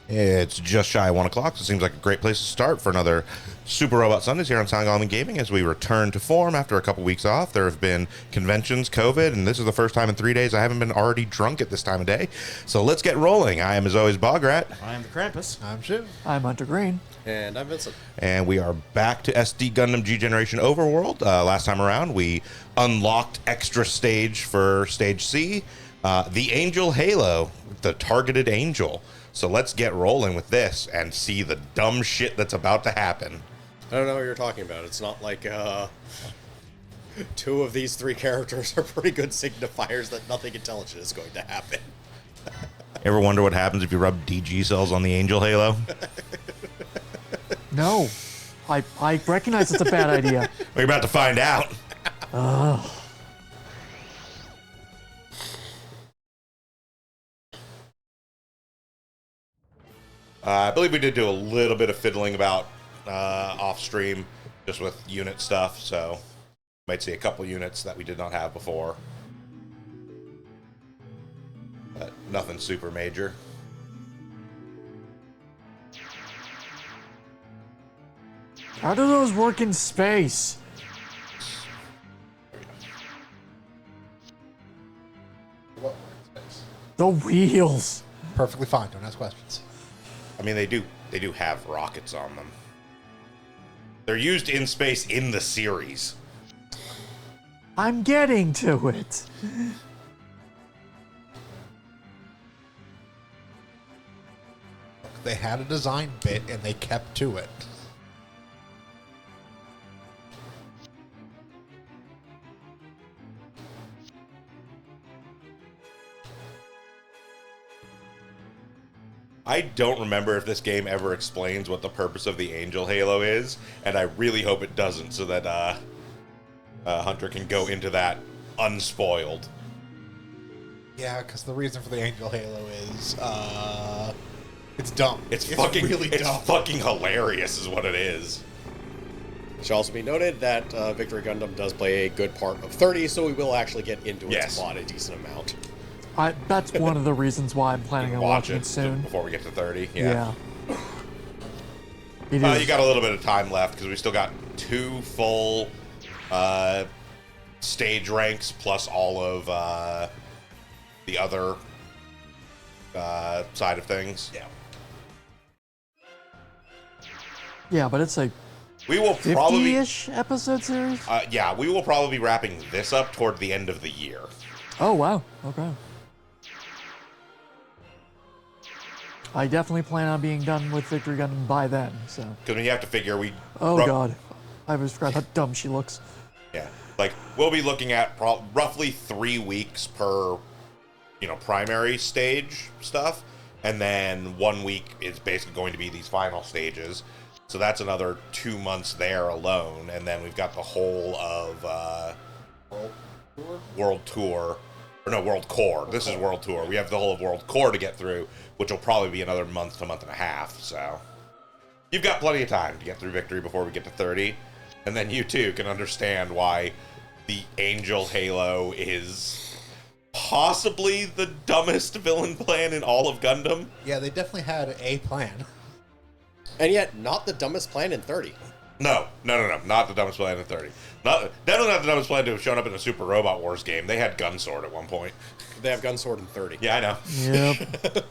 It's just shy of 1 o'clock, so it seems like a great place to start for another Super Robot Sundays here on Sound Element Gaming as we return to form after a couple weeks off. There have been conventions, COVID, and this is the first time in 3 days I haven't been already drunk at this time of day. So let's get rolling. I am, as always, Bograt. I am the Krampus. I'm Shiv. I'm Hunter Green. And I'm Vincent. And we are back to SD Gundam G Generation Overworld. Last time around, we unlocked extra stage for Stage C, the Angel Halo, the targeted angel. So let's get rolling with this and see the dumb shit that's about to happen. I don't know what you're talking about. It's not like two of these three characters are pretty good signifiers that nothing intelligent is going to happen. Ever wonder what happens if you rub DG cells on the Angel Halo? No. I recognize it's a bad idea. We're about to find out. I believe we did do a little bit of fiddling about off stream, just with unit stuff, so might see a couple units that we did not have before. But nothing super major. How do those work in space? What space? The wheels. Perfectly fine. Don't ask questions. I mean, they do have rockets on them. They're used in space in the series. I'm getting to it. They had a design bit and they kept to it. I don't remember if this game ever explains what the purpose of the Angel Halo is, and I really hope it doesn't, so that Hunter can go into that unspoiled. Yeah, because the reason for the Angel Halo is, it's dumb. It's fucking really dumb. fucking hilarious, is what it is. It should also be noted that Victory Gundam does play a good part of 30, so we will actually get into its plot a decent amount. That's one of the reasons why I'm planning on watching it soon. Before we get to 30. Yeah. It is. You got a little bit of time left because we still got 2 full stage ranks plus all of the other side of things. Yeah. Yeah, but it's a We will probably 50-ish episode series? yeah, we will probably be wrapping this up toward the end of the year. Oh, wow. Okay. I definitely plan on being done with Victory Gundam by then, so. Because you have to figure Oh, God. I always forgot how dumb she looks. Yeah, like we'll be looking at roughly 3 weeks per, primary stage stuff, and then 1 week is basically going to be these final stages. So that's another 2 months there alone, and then we've got the whole of World Tour. Or no, World Core. This is World Tour. We have the whole of World Core to get through, which will probably be another month to month and a half. So you've got plenty of time to get through Victory before we get to 30. And then you, too, can understand why the Angel Halo is possibly the dumbest villain plan in all of Gundam. Yeah, they definitely had a plan. And yet, not the dumbest plan in 30. No, not the dumbest plan in 30. Definitely not the dumbest plan to have shown up in a Super Robot Wars game. They had Gunsword at one point. They have Gunsword in 30. Yeah, I know. Yep.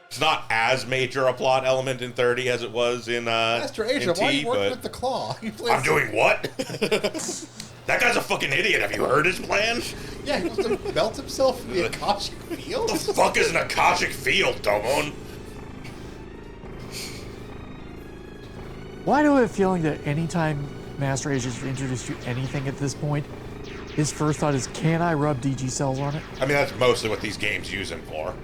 It's not as major a plot element in 30 as it was in Master Asia, in why are T, you working but with the claw? I'm doing what? That guy's a fucking idiot. Have you heard his plan? Yeah, he wants to melt himself in the Akashic field. What the fuck is an Akashic field, Domon? Why do I have a feeling that anytime Master Asia's introduced to anything at this point, his first thought is, can I rub DG cells on it? I mean, that's mostly what these games use him for.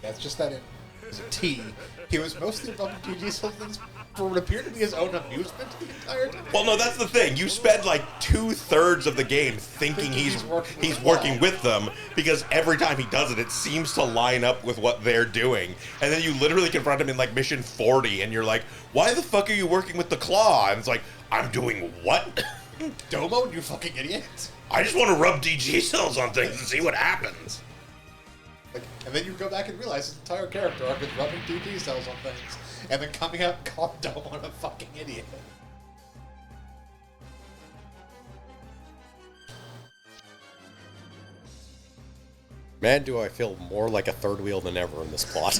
Yeah, it's just that it was a T. He was mostly above GG somethings for what appeared to be his own amusement the entire time. Well, no, that's the thing. You spend like 2/3 of the game thinking he's working with them because every time he does it, it seems to line up with what they're doing. And then you literally confront him in like mission 40, and you're like, "Why the fuck are you working with the claw?" And it's like, "I'm doing what?" Domo, you fucking idiot. I just want to rub DG cells on things and see what happens. And then you go back and realize his entire character arc is rubbing DG cells on things, and then coming out and calling Domon a fucking idiot. Man, do I feel more like a third wheel than ever in this plot.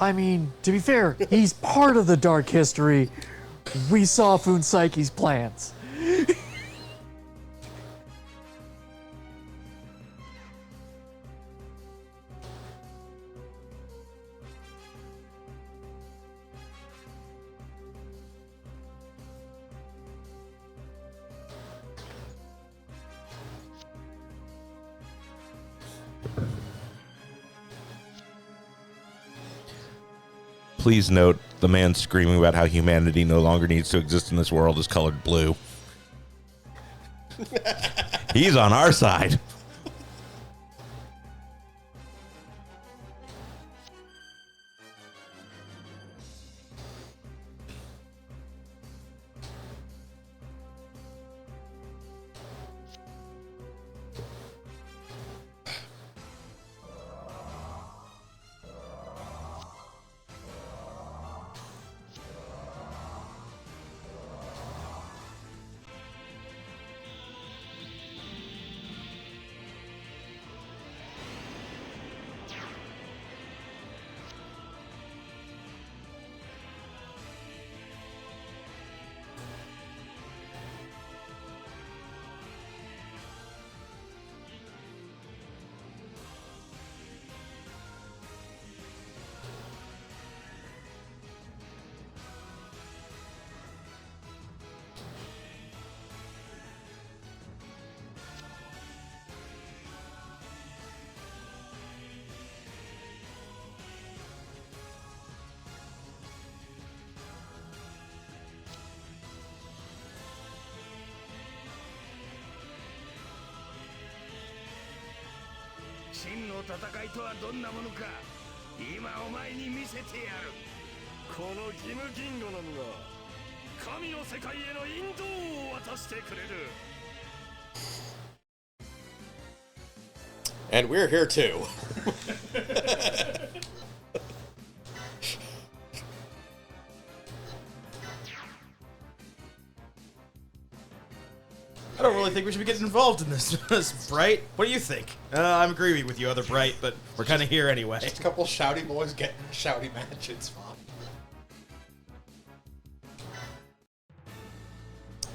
I mean, to be fair, he's part of the dark history. We saw Funsaiki's plans. Please note the man screaming about how humanity no longer needs to exist in this world is colored blue. He's on our side. And we're here too. I don't really think we should be getting involved in this, Bright. What do you think? I'm agreeing with you, other Bright, but we're kind of here anyway. Just a couple shouty boys getting shouty matches, fine.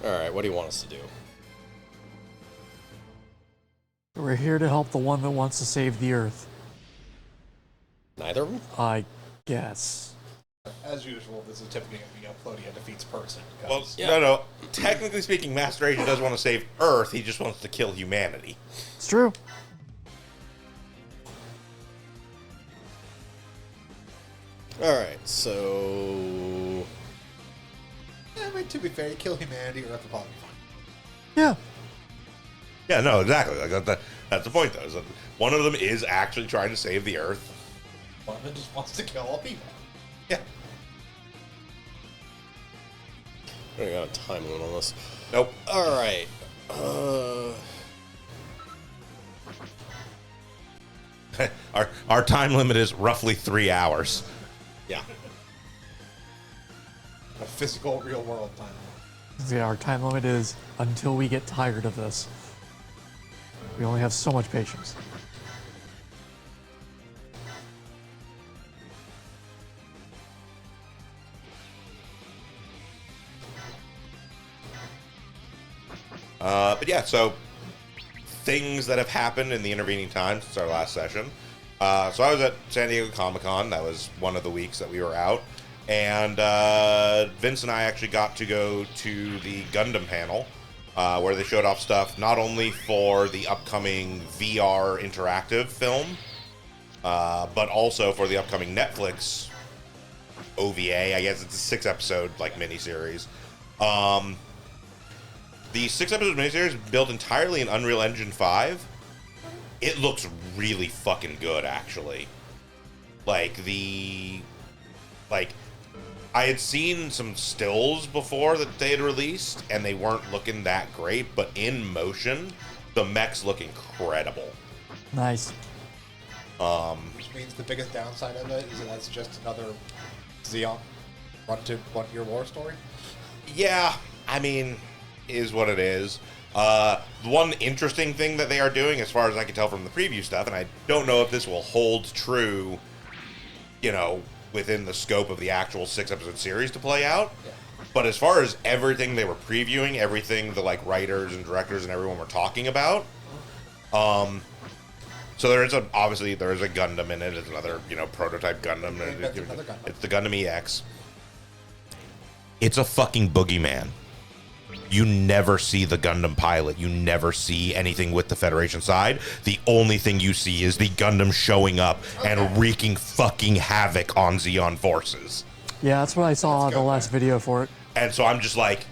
Alright, what do you want us to do? We're here to help the one that wants to save the Earth. Neither of them? I guess. As usual, this is typically going to be a Plodia defeats person. Well, no. Technically speaking, Master Agent does want to save Earth. He just wants to kill humanity. It's true. Alright, so... I mean, to be fair, you kill humanity, Earth will probably be fine. Yeah. Yeah, no, exactly. Like that's the point, though. Is that one of them is actually trying to save the Earth. One of them just wants to kill all people. Yeah. I got a time limit on this. Nope. Alright. Our time limit is roughly 3 hours. Yeah. A physical, real world time. Yeah, our time limit is until we get tired of this. We only have so much patience. But yeah, so things that have happened in the intervening time since our last session. So I was at San Diego Comic-Con. That was one of the weeks that we were out. And Vince and I actually got to go to the Gundam panel, where they showed off stuff not only for the upcoming VR interactive film, but also for the upcoming Netflix OVA. I guess it's a 6-episode miniseries. The 6-episode miniseries built entirely in Unreal Engine 5. It looks really fucking good, actually. I had seen some stills before that they had released, and they weren't looking that great, but in motion, the mechs look incredible. Nice. Which means the biggest downside of it is that that's just another Xeon one-year war story. Yeah, I mean, is what it is. One interesting thing that they are doing, as far as I can tell from the preview stuff, and I don't know if this will hold true, you know, within the scope of the actual 6-episode series to play out. Yeah. But as far as everything they were previewing, everything the like writers and directors and everyone were talking about, so there is obviously there is a Gundam in it. It's another, you know, prototype Gundam. That's another Gundam. It's the Gundam EX. It's a fucking boogeyman. You never see the Gundam pilot. You never see anything with the Federation side. The only thing you see is the Gundam showing up and wreaking fucking havoc on Xeon forces. Yeah, that's what I saw the last video for it. And so I'm just like,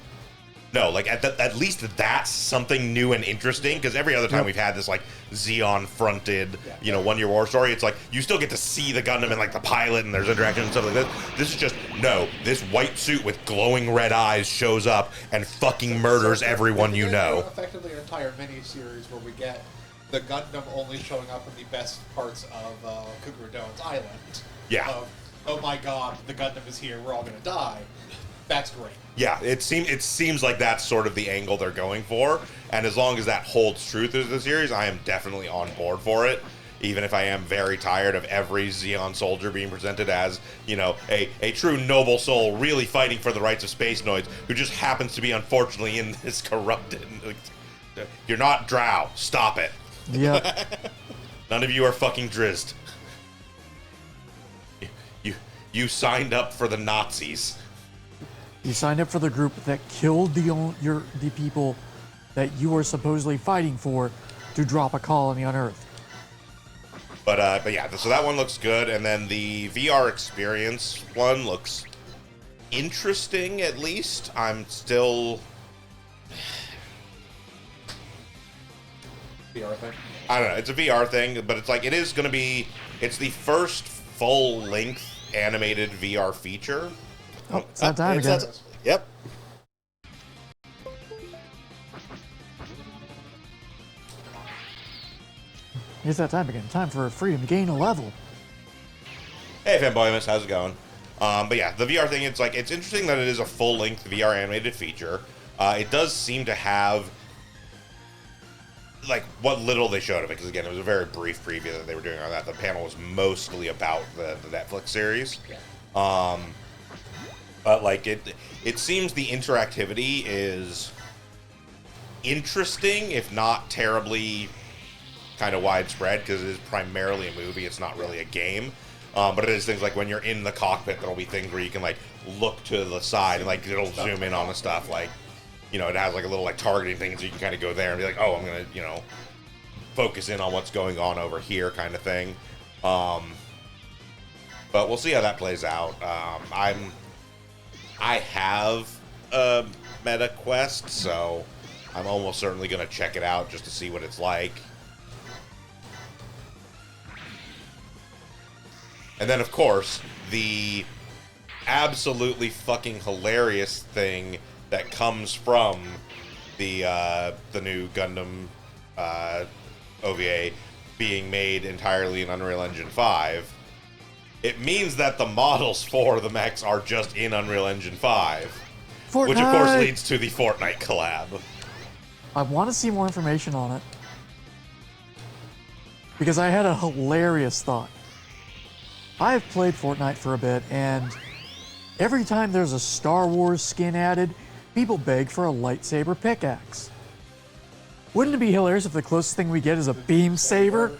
no, like at least that's something new and interesting, because every other time we've had this like Xeon fronted, you know, 1-year war story, it's like you still get to see the Gundam and like the pilot and there's interaction and stuff like that. This is just, no, this white suit with glowing red eyes shows up and fucking murders everyone you know. Effectively an entire mini-series where we get the Gundam only showing up in the best parts of Cougar Done's island. Yeah. Oh my god, the Gundam is here, we're all gonna die. That's great. Yeah, it seems like that's sort of the angle they're going for, and as long as that holds true through the series, I am definitely on board for it. Even if I am very tired of every Xeon soldier being presented as, you know, a true noble soul really fighting for the rights of space noids, who just happens to be unfortunately in this corrupted. You're not Drow. Stop it. Yep. None of you are fucking Drizzt. You signed up for the Nazis. You signed up for the group that killed the people that you were supposedly fighting for to drop a colony on Earth. But yeah, so that one looks good, and then the VR experience one looks interesting. At least I'm still. VR thing. I don't know. It's a VR thing, but it's like it is going to be. It's the first full-length animated VR feature. Oh, it's that time again. Yep. It's that time again. Time for freedom to gain a level. Hey, Fanboymus, how's it going? But yeah, the VR thing, it's like, it's interesting that it is a full-length VR animated feature. It does seem to have, like, what little they showed of it, because again, it was a very brief preview that they were doing on that. The panel was mostly about the Netflix series. Yeah. But like it seems the interactivity is interesting, if not terribly kind of widespread, because it is primarily a movie. It's not really a game. But it is things like when you're in the cockpit, there'll be things where you can like look to the side and like it'll zoom in on the stuff. Like, you know, it has like a little like targeting thing, so you can kind of go there and be like, oh, I'm gonna, you know, focus in on what's going on over here, kind of thing. But we'll see how that plays out. I have a Meta Quest, so I'm almost certainly going to check it out just to see what it's like. And then, of course, the absolutely fucking hilarious thing that comes from the new Gundam OVA being made entirely in Unreal Engine 5. It means that the models for the mechs are just in Unreal Engine 5. Fortnite! Which, of course, leads to the Fortnite collab. I want to see more information on it. Because I had a hilarious thought. I've played Fortnite for a bit, and every time there's a Star Wars skin added, people beg for a lightsaber pickaxe. Wouldn't it be hilarious if the closest thing we get is a beam saber?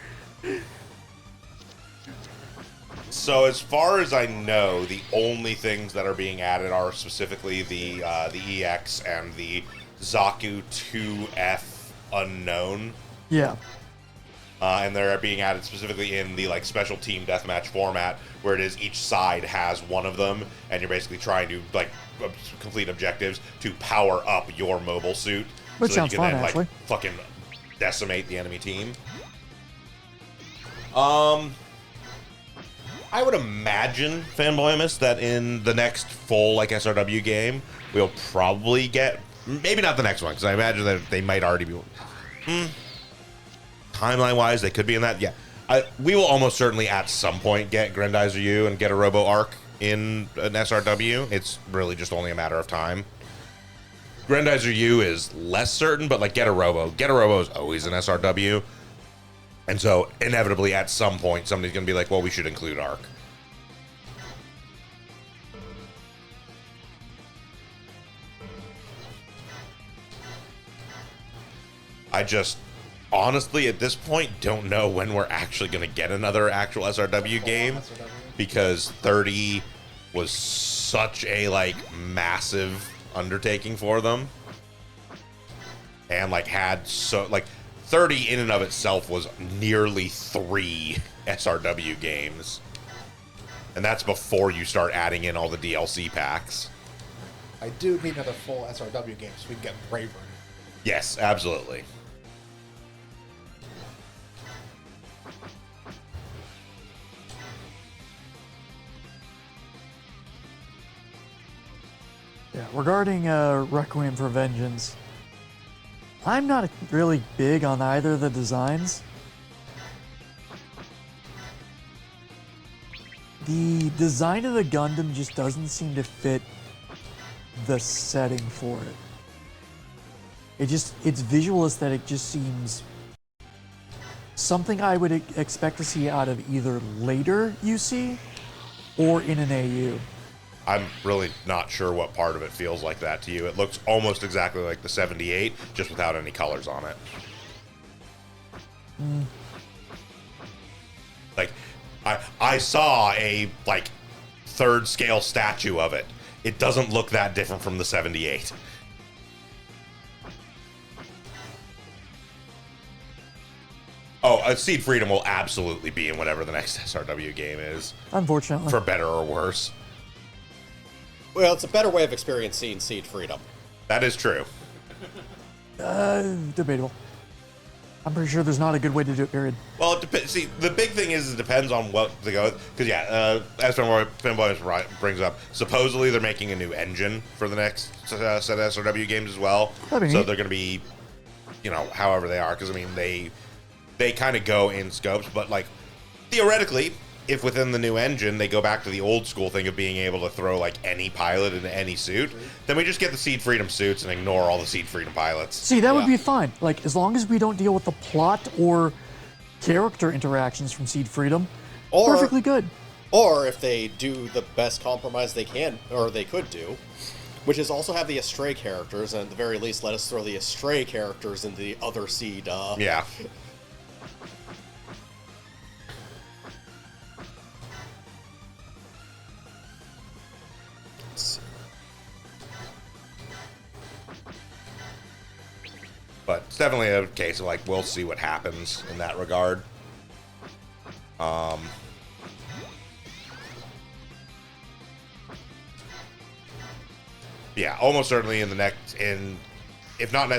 So as far as I know, the only things that are being added are specifically the EX and the Zaku 2F unknown. Yeah. And they're being added specifically in the like special team deathmatch format, where it is each side has one of them, and you're basically trying to like complete objectives to power up your mobile suit, Which so that sounds you can fun, then actually. like fucking decimate the enemy team. I would imagine, Fanboymus, that in the next full like SRW game, we'll probably get, maybe not the next one, because I imagine that they might already be. Timeline-wise, they could be in that. Yeah, we will almost certainly at some point get Grendizer U and get a Robo Arc in an SRW. It's really just only a matter of time. Grendizer U is less certain, but like Get a Robo is always an SRW. And so, inevitably, at some point, somebody's going to be like, well, we should include Arc. I just, honestly, at this point, don't know when we're actually going to get another actual SRW game. Because 30 was such a, like, massive undertaking for them. And, like, had so, like... 30 in and of itself was nearly 3 SRW games. And that's before you start adding in all the DLC packs. I do need another full SRW game so we can get Braver. Yes, absolutely. Yeah, regarding Requiem for Vengeance, I'm not really big on either of the designs. The design of the Gundam just doesn't seem to fit the setting for it. Its visual aesthetic just seems something I would expect to see out of either later UC or in an AU. I'm really not sure what part of it feels like that to you. It looks almost exactly like the 78, just without any colors on it. Like, I saw a, like, 3rd scale statue of it. It doesn't look that different from the 78. Oh, Seed Freedom will absolutely be in whatever the next SRW game is. Unfortunately. For better or worse. Well, it's a better way of experiencing Seed Freedom. That is true. Debatable. I'm pretty sure there's not a good way to do it, period. Well, it depends. See, the big thing is it depends on what they go with. Because, yeah, as Fanboy brings up, supposedly they're making a new engine for the next set of SRW games as well. So neat. they're going to be, you know, however they are. Because, I mean, they kind of go in scopes. But, like, theoretically, if within the new engine they go back to the old school thing of being able to throw, like, any pilot into any suit, then we just get the Seed Freedom suits and ignore all the Seed Freedom pilots. See, that would be fine. Like, as long as we don't deal with the plot or character interactions from Seed Freedom, perfectly good. Or if they do the best compromise they can, or they could do, which is also have the Astray characters, and at the very least let us throw the Astray characters into the other Seed. Yeah. But it's definitely a case of, like, we'll see what happens in that regard. Yeah, almost certainly in the next, if not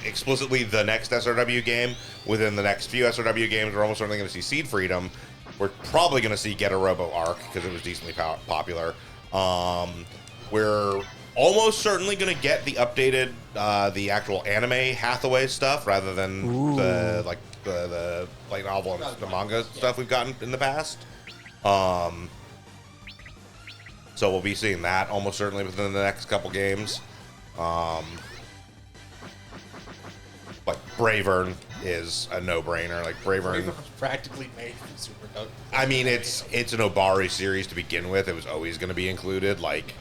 explicitly the next SRW game, within the next few SRW games, we're almost certainly going to see Seed Freedom. We're probably going to see Get a Robo Arc because it was decently popular. We're almost certainly going to get the updated, the actual anime Hathaway stuff rather than the light novel and the manga stuff we've gotten in the past. So we'll be seeing that almost certainly within the next couple games. Like Bravern is a no-brainer. Like Bravern was practically made for Super Duck. I mean, it's an Obari series to begin with. It was always going to be included. Like,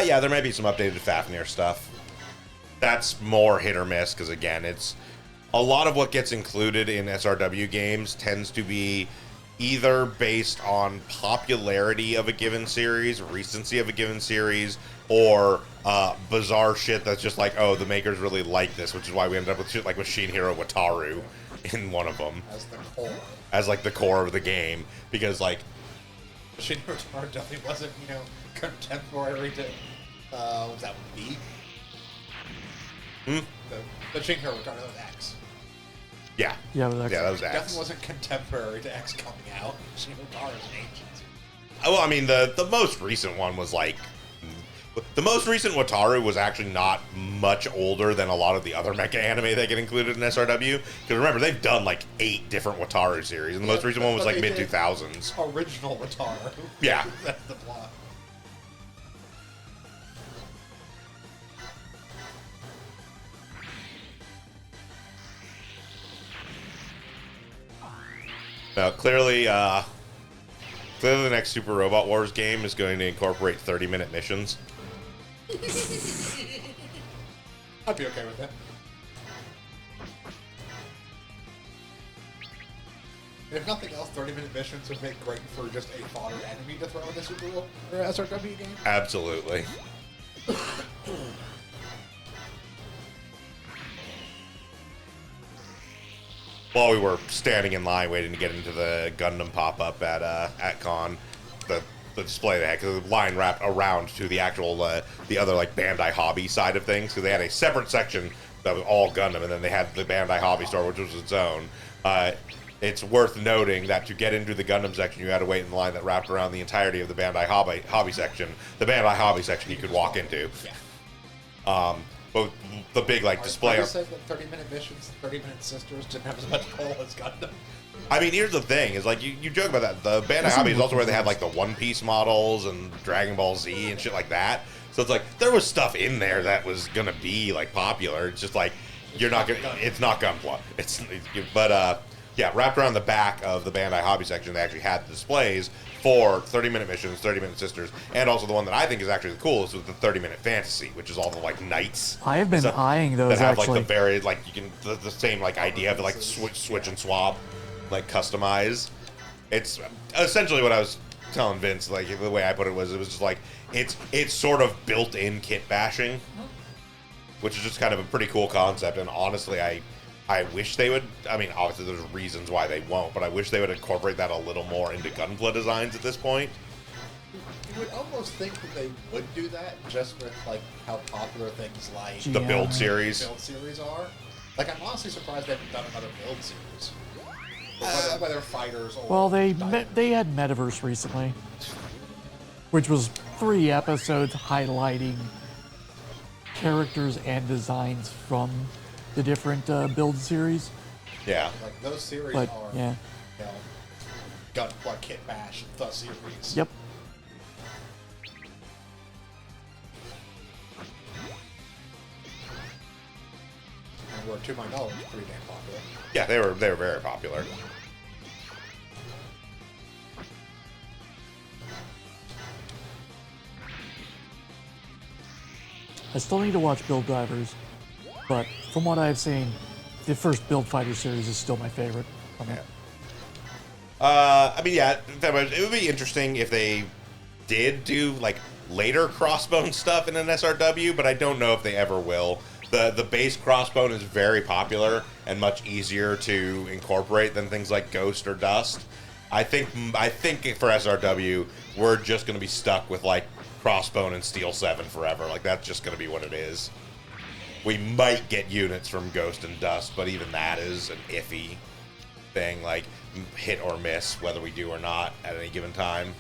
yeah, there may be some updated Fafnir stuff. That's more hit or miss because, again, it's a lot of what gets included in SRW games tends to be either based on popularity of a given series, recency of a given series, or bizarre shit that's just like, oh, the makers really like this, which is why we ended up with shit like Machine Hero Wataru. in one of them as the core. as like the core of the game, because like Shin Rotaro definitely wasn't, contemporary to, what was that, B? The Shin Rotaro, that was X. yeah, Yeah, but that's, that was Definitely X. wasn't contemporary to X coming out. Shin Rotaro is ancient. Well, I mean, the most recent one was like, the most recent Wataru was actually not much older than a lot of the other mecha anime that get included in SRW. Because remember, they've done like 8 different Wataru series, and the most recent one was but like they mid did 2000s. Original Wataru. Yeah. That's the plot. Now, clearly, the next Super Robot Wars game is going to incorporate 30-minute missions. I'd be okay with that. If nothing else, 30-minute missions would make great for just a fodder enemy to throw in the Super Bowl or SRW game. Absolutely. While we were standing in line waiting to get into the Gundam pop-up at Con, the display they had, because the line wrapped around to the actual, the other, like, Bandai Hobby side of things, because they had a separate section that was all Gundam, and then they had the Bandai Hobby store, which was its own. It's worth noting that to get into the Gundam section, you had to wait in the line that wrapped around the entirety of the Bandai Hobby section. The Bandai Hobby section you could walk into. Yeah. But the big, like, display... Are you saying that 30-minute missions, 30-minute sisters didn't have as much pull as Gundam? I mean, here's the thing, is like, you joke about that. The Bandai Hobby is also where they had like the One Piece models and Dragon Ball Z and shit like that. So it's like, there was stuff in there that was gonna be like popular. It's just like, you're not gonna, it's not Gunpla. Yeah, wrapped around the back of the Bandai Hobby section, they actually had the displays for 30-minute missions, 30-minute sisters, and also the one that I think is actually the coolest was the 30-minute fantasy, which is all the like knights. I have been eyeing those that have actually. like the very like you can the same like idea of like switch and swap, like customize. It's essentially what I was telling Vince. Like the way I put it was just like it's sort of built-in kit bashing, which is just kind of a pretty cool concept. And honestly, I wish they would. I mean, obviously there's reasons why they won't, but I wish they would incorporate that a little more into Gunpla designs at this point. You would almost think that they would do that just with like how popular things like The Yeah. build series. are. Like, I'm honestly surprised they haven't done another build series. Whether fighters or Well, they diamond. they had Metaverse recently, which was 3 episodes highlighting characters and designs from the different build series. Yeah. Like those series But are yeah, Gunpla, Kit Bash, the series. yep. And were, to my knowledge, pretty damn popular. Yeah, they were very popular. I still need to watch Build Divers, but from what I've seen, the first Build Fighter series is still my favorite. I mean, yeah, it would be interesting if they did do like later Crossbone stuff in an SRW, but I don't know if they ever will. The base Crossbone is very popular and much easier to incorporate than things like Ghost or Dust. I think for SRW, we're just going to be stuck with like Crossbone and Steel 7 forever. Like that's just going to be what it is. We might get units from Ghost and Dust, but even that is an iffy thing, like hit or miss, whether we do or not at any given time.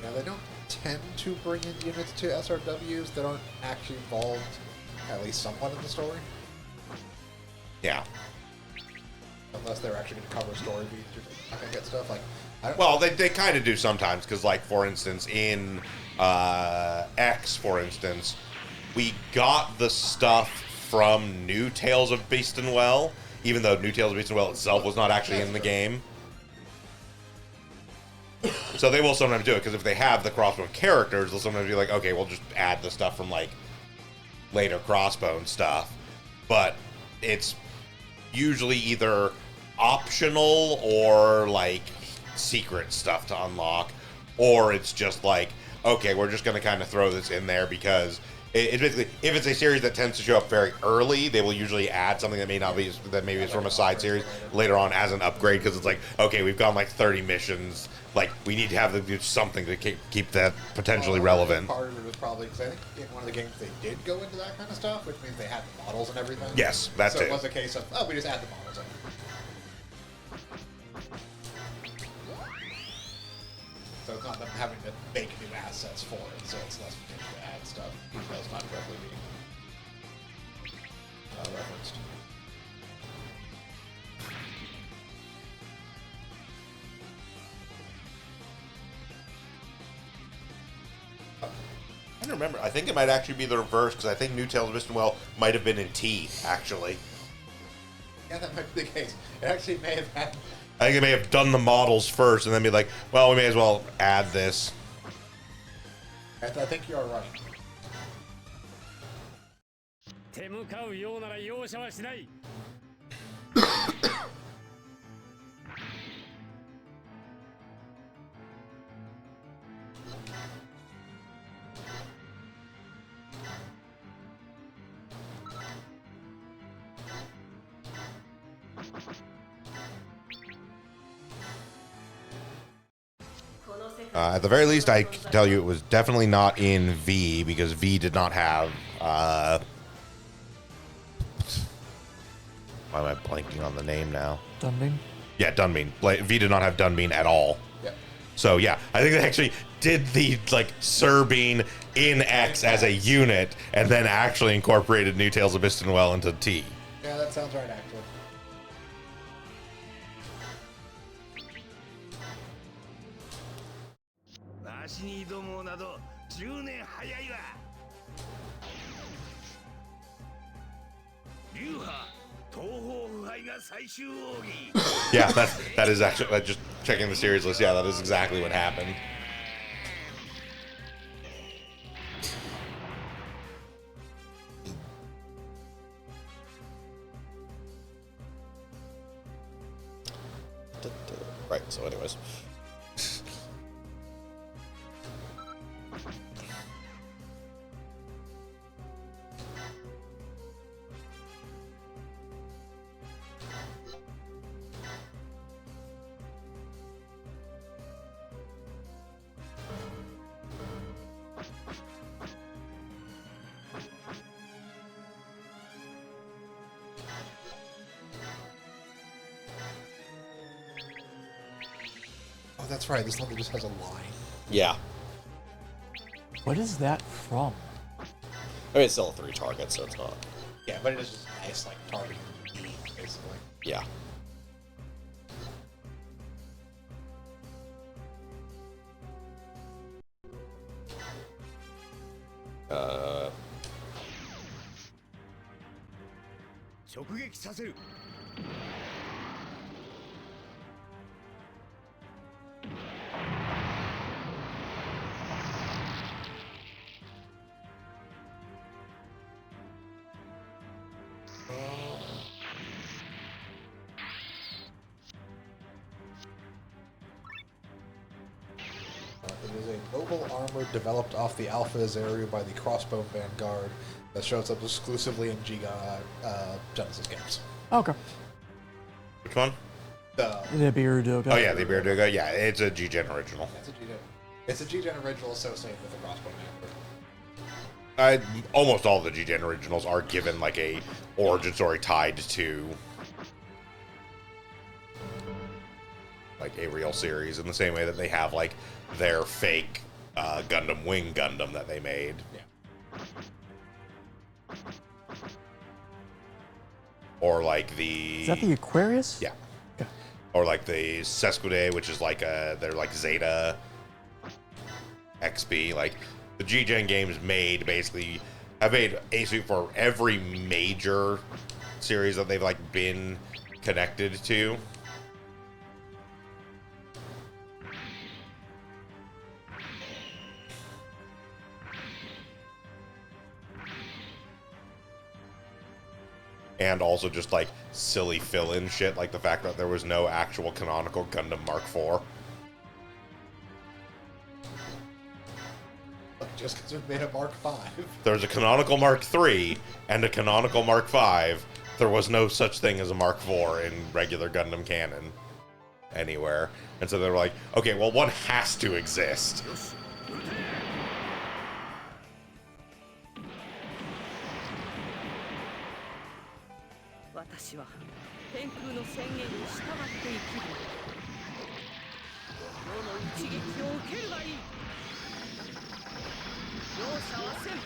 Now, they don't tend to bring in units to SRWs that aren't actually involved, at least somewhat in the story. Yeah. Unless they're actually going to cover story beats or something. Not going to get stuff like... I don't Well, they kind of do sometimes, because, like, for instance, in X, for instance, we got the stuff from New Tales of Beast and Well, even though New Tales of Beast and Well itself was not actually in the game. So they will sometimes do it, because if they have the Crossbone characters, they'll sometimes be like, okay, we'll just add the stuff from, like, later Crossbone stuff. But it's usually either optional or, like, secret stuff to unlock, or it's just like, okay, we're just going to kind of throw this in there because It's basically, if it's a series that tends to show up very early, they will usually add something that may not be, that maybe is from a side series later on as an upgrade, because it's like, okay, we've gone like 30 missions, like we need to have them do something to keep that potentially relevant. Part of it was probably because I think in one of the games they did go into that kind of stuff, which means they had the models and everything. Yes, that so too. it was a case of, oh, we just add the models in. So it's not them having to make new assets for it, so it's less potential to add stuff, even though it's not directly being referenced. I don't remember. I think it might actually be the reverse, because I think New Tales of Mistinwell might have been in T, actually. Yeah, that might be the case. It actually may have had... I think they may have done the models first, and then be like, well, we may as well add this. I think you're right. 手向かうようなら容赦はしない At the very least, I can tell you it was definitely not in V, because V did not have, why am I blanking on the name now? Dunbeam? Yeah, Dunbeam. V did not have Dunbeam at all. Yep. So yeah, I think they actually did the, like, Serbean in X as a unit, and then actually incorporated New Tales of Mistinwell into T. Yeah, that sounds right, actually. わしに挑もうなど10年早いわ流派東方腐敗が最終奥義 Yeah, that is actually, just checking the series list, yeah, that is exactly what happened. Right, so anyways. Oh, that's right. This one just has a line. Yeah. What is that from? I mean, it's still a 3 target, so it's not. Yeah, but it is just nice, like, targeting basically. Yeah. Uh, 直撃させる It is a mobile armor developed off the Alpha Azaru by the Crossbow Vanguard that shows up exclusively in Giga Genesis games. Okay. Which one? The, The Bearduga. Oh yeah, the Bearduga. Yeah, it's a G-Gen original. it's a G-Gen original associated with the Crossbow Vanguard. Almost all the G-Gen originals are given like a origin story tied to like a real series, in the same way that they have like their fake Gundam Wing Gundam that they made. Yeah. Or like the... Is that the Aquarius? Yeah. Okay. Or like the Sesquide, which is like they're like Zeta XP. Like the G-Gen games made basically have made a suit for every major series that they've like been connected to. And also just like silly fill-in shit, like the fact that there was no actual canonical Gundam Mark IV. just because we made a Mark V. There's a canonical Mark III and a canonical Mark V. There was no such thing as a Mark IV in regular Gundam canon anywhere. And so they were like, okay, well, one has to exist. 私は天空の宣言に従って生きる。世の一撃を受けるがいい。容赦はせん。あ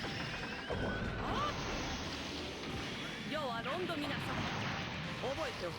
っ。世はロンド皆様。覚えておけ。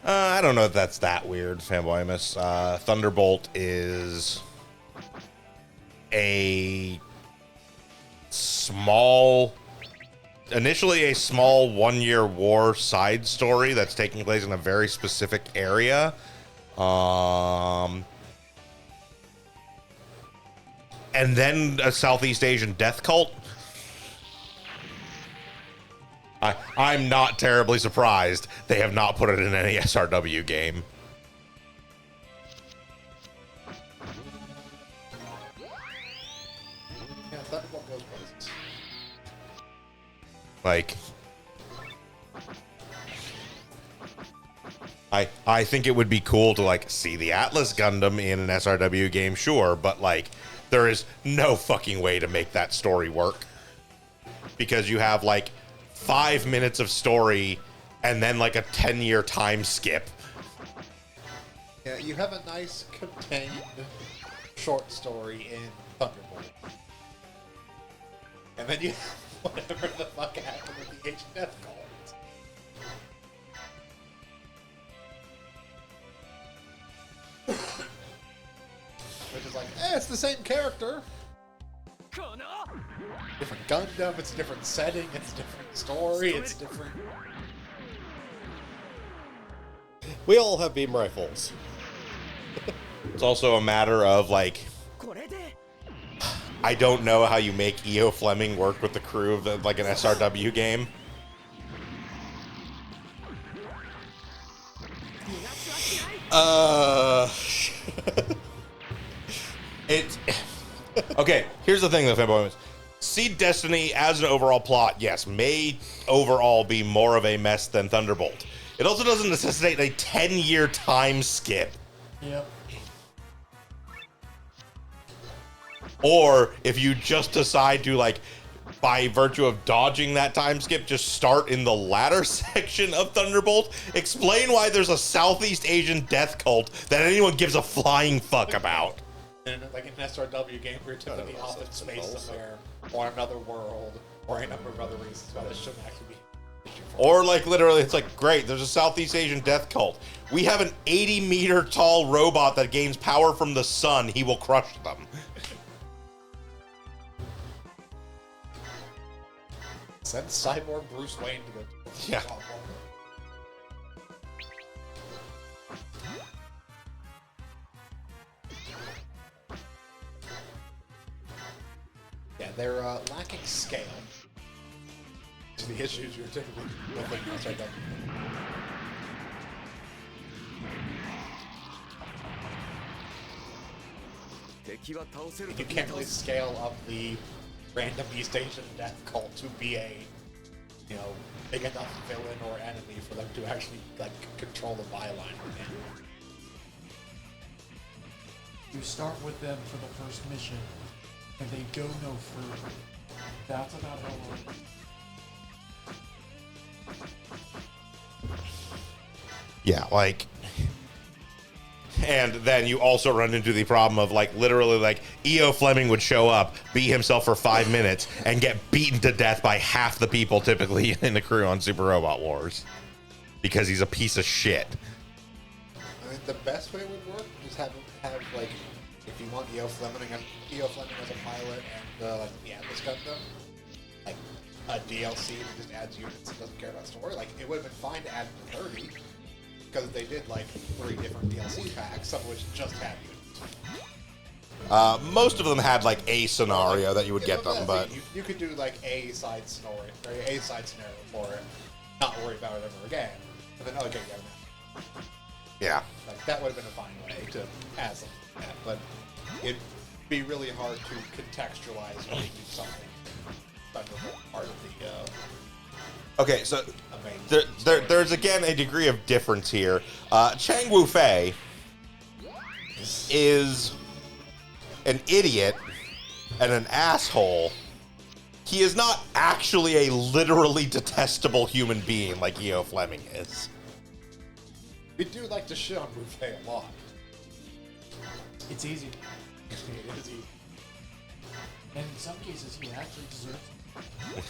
I don't know if that's that weird, Fanboymus. Thunderbolt is initially a small one-year war side story that's taking place in a very specific area. And then a Southeast Asian death cult. I'm not terribly surprised they have not put it in any SRW game. Yeah, Thunderbolt goes places. Like, I think it would be cool to, like, see the Atlas Gundam in an SRW game, sure, but, like, there is no fucking way to make that story work. Because you have, like, 5 minutes of story and then, like, a 10-year time skip. Yeah, you have a nice contained short story in Thunderbolt. And then you have whatever the fuck happened with the Agent Death Cult. Which is like, it's the same character. Different Gundam, it's a different setting, it's a different story, it's different... We all have beam rifles. It's also a matter of, like, I don't know how you make E.O. Fleming work with the crew of, like, an SRW game. Okay, here's the thing though, Fanboy. Seed Destiny as an overall plot, yes, may overall be more of a mess than Thunderbolt. It also doesn't necessitate a 10-year time skip. Yep. Or if you just decide to, like, by virtue of dodging that time skip, just start in the latter section of Thunderbolt, explain why there's a Southeast Asian death cult that anyone gives a flying fuck about. And like in an SRW game where you're typically off in space somewhere, or another world, or a number of other reasons why this shouldn't actually be an issue for Or, like, literally, it's like, great, there's a Southeast Asian death cult. We have an 80-meter tall robot that gains power from the sun. He will crush them. Send Cyborg Bruce Wayne to go. Yeah. Yeah, they're lacking scale. To the issues you're typically looking at right now. You can't really scale up the random East Asian death cult to be a, you know, big enough villain or enemy for them to actually, like, control the byline again. You start with them for the first mission, and they go no further. That's about how long. Yeah, like, and then you also run into the problem of, like, literally, like, E.O. Fleming would show up, be himself for 5 minutes, and get beaten to death by half the people typically in the crew on Super Robot Wars. Because he's a piece of shit. I mean, the best way it would work is have like, if you want E.O. Fleming as a pilot and like the Atlas Gundam, like a DLC that just adds units and doesn't care about story. Like, it would have been fine to add to 30 because they did like 3 different DLC packs, some of which just had units. Most of them had, like, a scenario that you would get them, but you could do like a side story or a side scenario for it, not worry about it ever again. But then, okay, yeah. like, that would have been a fine way to add something like that, but it'd be really hard to contextualize making something part of the Okay, so main there's again a degree of difference here. Chang Wu-Fei is an idiot and an asshole. He is not actually a literally detestable human being like E.O. Fleming is. We do like to shit on Wu-Fei a lot. It's easy. It is easy. And in some cases, he actually deserves it.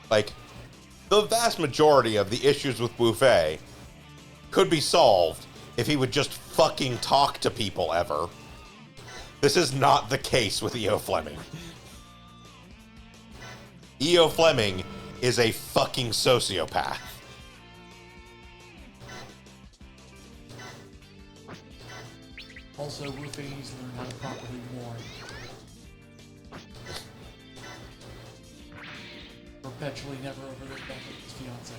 Like, the vast majority of the issues with Wu-Fei could be solved if he would just fucking talk to people ever. This is not the case with E.O. Fleming. E.O. Fleming is a fucking sociopath. Also, Wu-Fei needs to learn how to properly mourn. Perpetually never over their death of his fiance.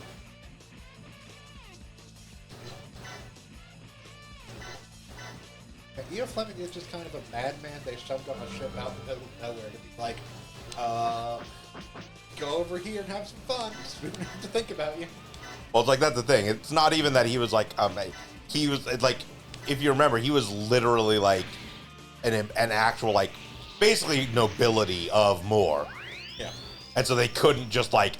E.O. Fleming is just kind of a madman they shoved on a ship out in the middle of nowhere to be like, go over here and have some fun. We don't have to think about you. Well, it's like, that's the thing. It's not even that he was like, he was, it's like, if you remember, he was literally like an actual, like, basically nobility of Moore. Yeah. And so they couldn't just, like,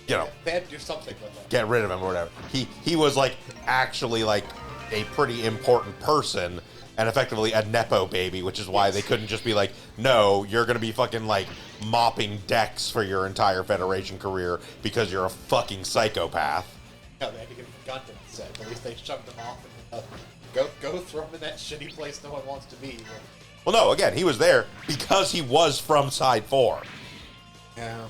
you know, They had to do something with it. get rid of him or whatever. He was, like, actually, like, a pretty important person and effectively a Nepo baby, which is why they couldn't just be like, no, you're going to be fucking, like, mopping decks for your entire Federation career because you're a fucking psychopath. No, they had to give him Gundam instead. At least they shoved him off and go throw him in that shitty place no one wants to be. Well, no, again, he was there because he was from Side 4. Yeah.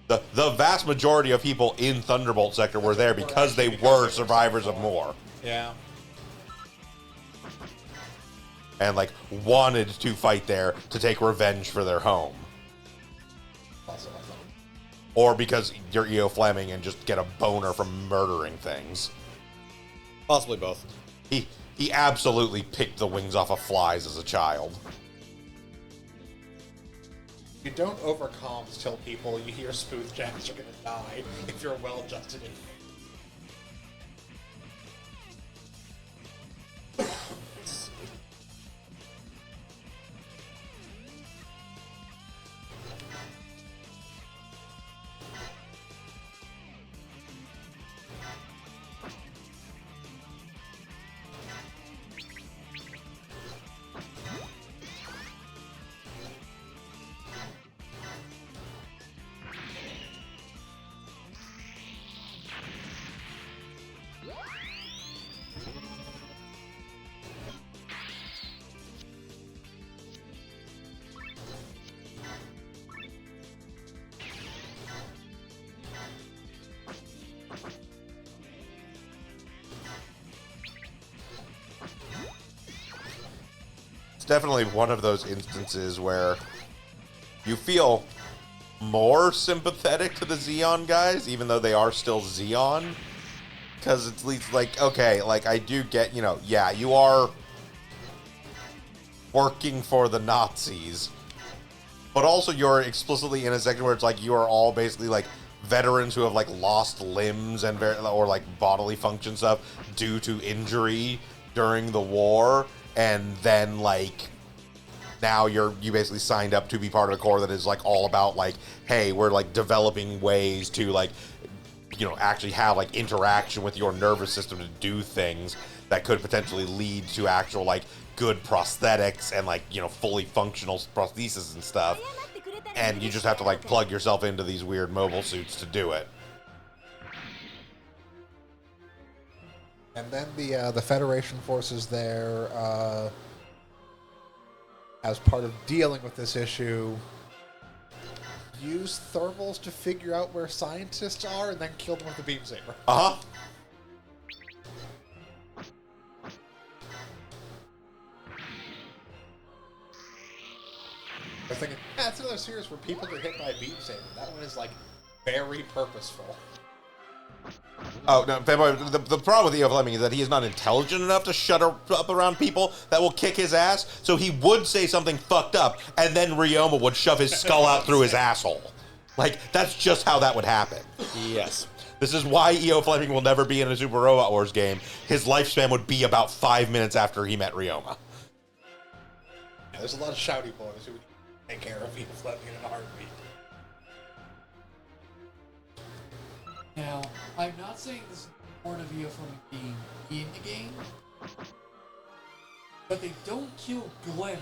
The vast majority of people in Thunderbolt Sector were there because they were survivors of Moore. Yeah. And, like, wanted to fight there to take revenge for their home. Also, I thought. Or because you're E.O. Fleming and just get a boner from murdering things. Possibly both. He absolutely picked the wings off of flies as a child. You don't overcomms tell people you hear smooth jacks are gonna die if you're a well-adjusted idiot. Definitely one of those instances where you feel more sympathetic to the Xeon guys, even though they are still Xeon. Because it's at least like, okay, like, I do get, you know, yeah, you are working for the Nazis. But also you're explicitly in a section where it's like you are all basically like veterans who have like lost limbs and or like bodily function stuff due to injury during the war, and then like now you basically signed up to be part of a corps that is like all about like, hey, we're like developing ways to like, you know, actually have like interaction with your nervous system to do things that could potentially lead to actual like good prosthetics and like, you know, fully functional prosthesis and stuff. And you just have to like plug yourself into these weird mobile suits to do it. And then the Federation forces there, as part of dealing with this issue, use thermals to figure out where scientists are and then kill them with a beam saber. Uh-huh. I was thinking, that's another series where people get hit by a beam saber. That one is like very purposeful. Oh, no, Fanboy, the problem with E.O. Fleming is that he is not intelligent enough to shut up around people that will kick his ass, so he would say something fucked up, and then Ryoma would shove his skull out through his asshole. Like, that's just how that would happen. Yes. This is why E.O. Fleming will never be in a Super Robot Wars game. His lifespan would be about 5 minutes after he met Ryoma. Yeah, there's a lot of shouty boys who would take care of E.O. Fleming in a heartbeat. Now, I'm not saying this is the point of view from being in the game, but they don't kill Glenny.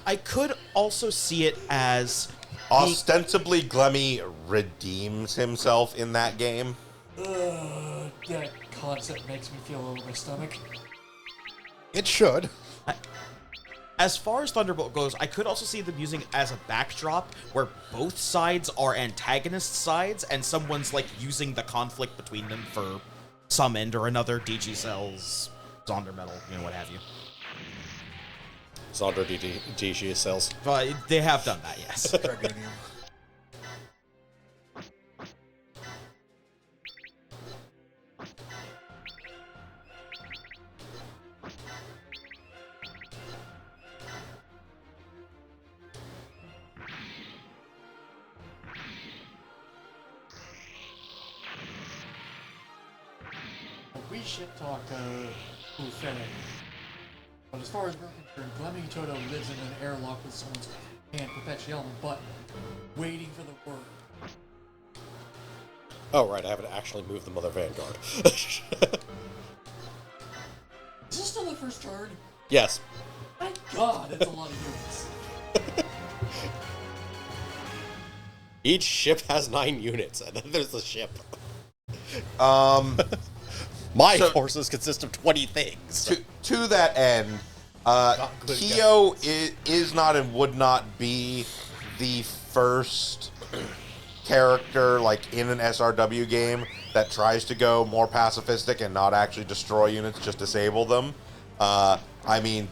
I could also see it as Ostensibly, Glemmy redeems himself in that game. That concept makes me feel a little my stomach. It should. As far as Thunderbolt goes, I could also see them using it as a backdrop where both sides are antagonist sides and someone's like using the conflict between them for some end or another. DG cells, Zonder metal, you know, what have you. Zonder DG cells. But they have done that, yes. Dragonium. We shit talk Ufene. But as far as we're concerned, Glemmy Toto lives in an airlock with someone's hand perpetually on the button, waiting for the word. Oh, right, I haven't actually moved the Mother Vanguard. Is this still the first turn? Yes. My god, it's a lot of units. Each ship has 9 units, and then there's the ship. My forces consist of 20 things. To that end, Kyo is not and would not be the first character like in an SRW game that tries to go more pacifistic and not actually destroy units, just disable them. I mean,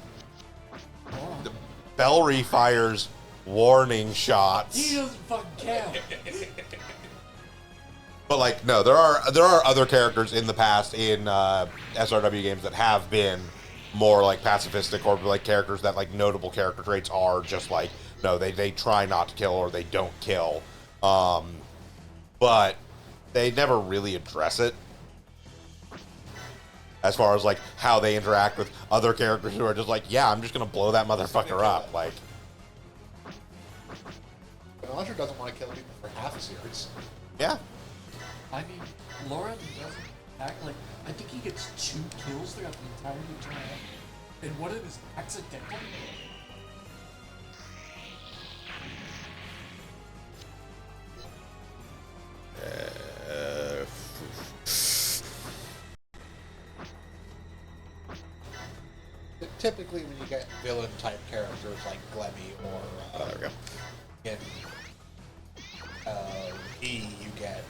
Bellry fires warning shots. He doesn't fucking count. But like, no, there are other characters in the past in SRW games that have been more like pacifistic, or like characters that like notable character traits are just like, no, they try not to kill or they don't kill, but they never really address it as far as like how they interact with other characters who are just like, yeah, I'm just gonna blow that motherfucker up, like. But Launcher doesn't want to kill people for half a series. Yeah. I mean, Lauren doesn't act like. I think he gets 2 kills throughout the entirety of Giant, and one of them is accidental. Typically, when you get villain-type characters like Glemmy or There we go. in E, you get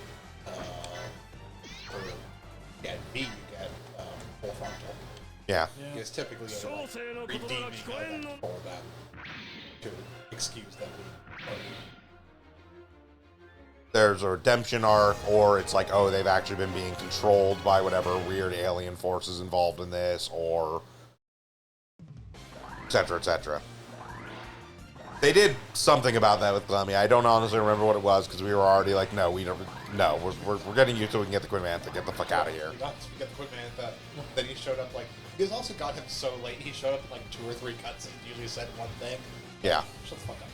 B, you get full frontal. Yeah. Because typically you're like redeeming event for them to excuse them being There's a redemption arc, or it's like, oh, they've actually been being controlled by whatever weird alien forces involved in this, or etc., etc. They did something about that with Glemmy. I don't honestly remember what it was because we were already like, no, we don't. No, we're getting you so we can get the Queen Mantha. Get the fuck out of here. We got the Queen Mantha. Then he showed up like he's also got him so late. He showed up in like 2 or 3 cuts and usually said one thing. Yeah. Shut the fuck up.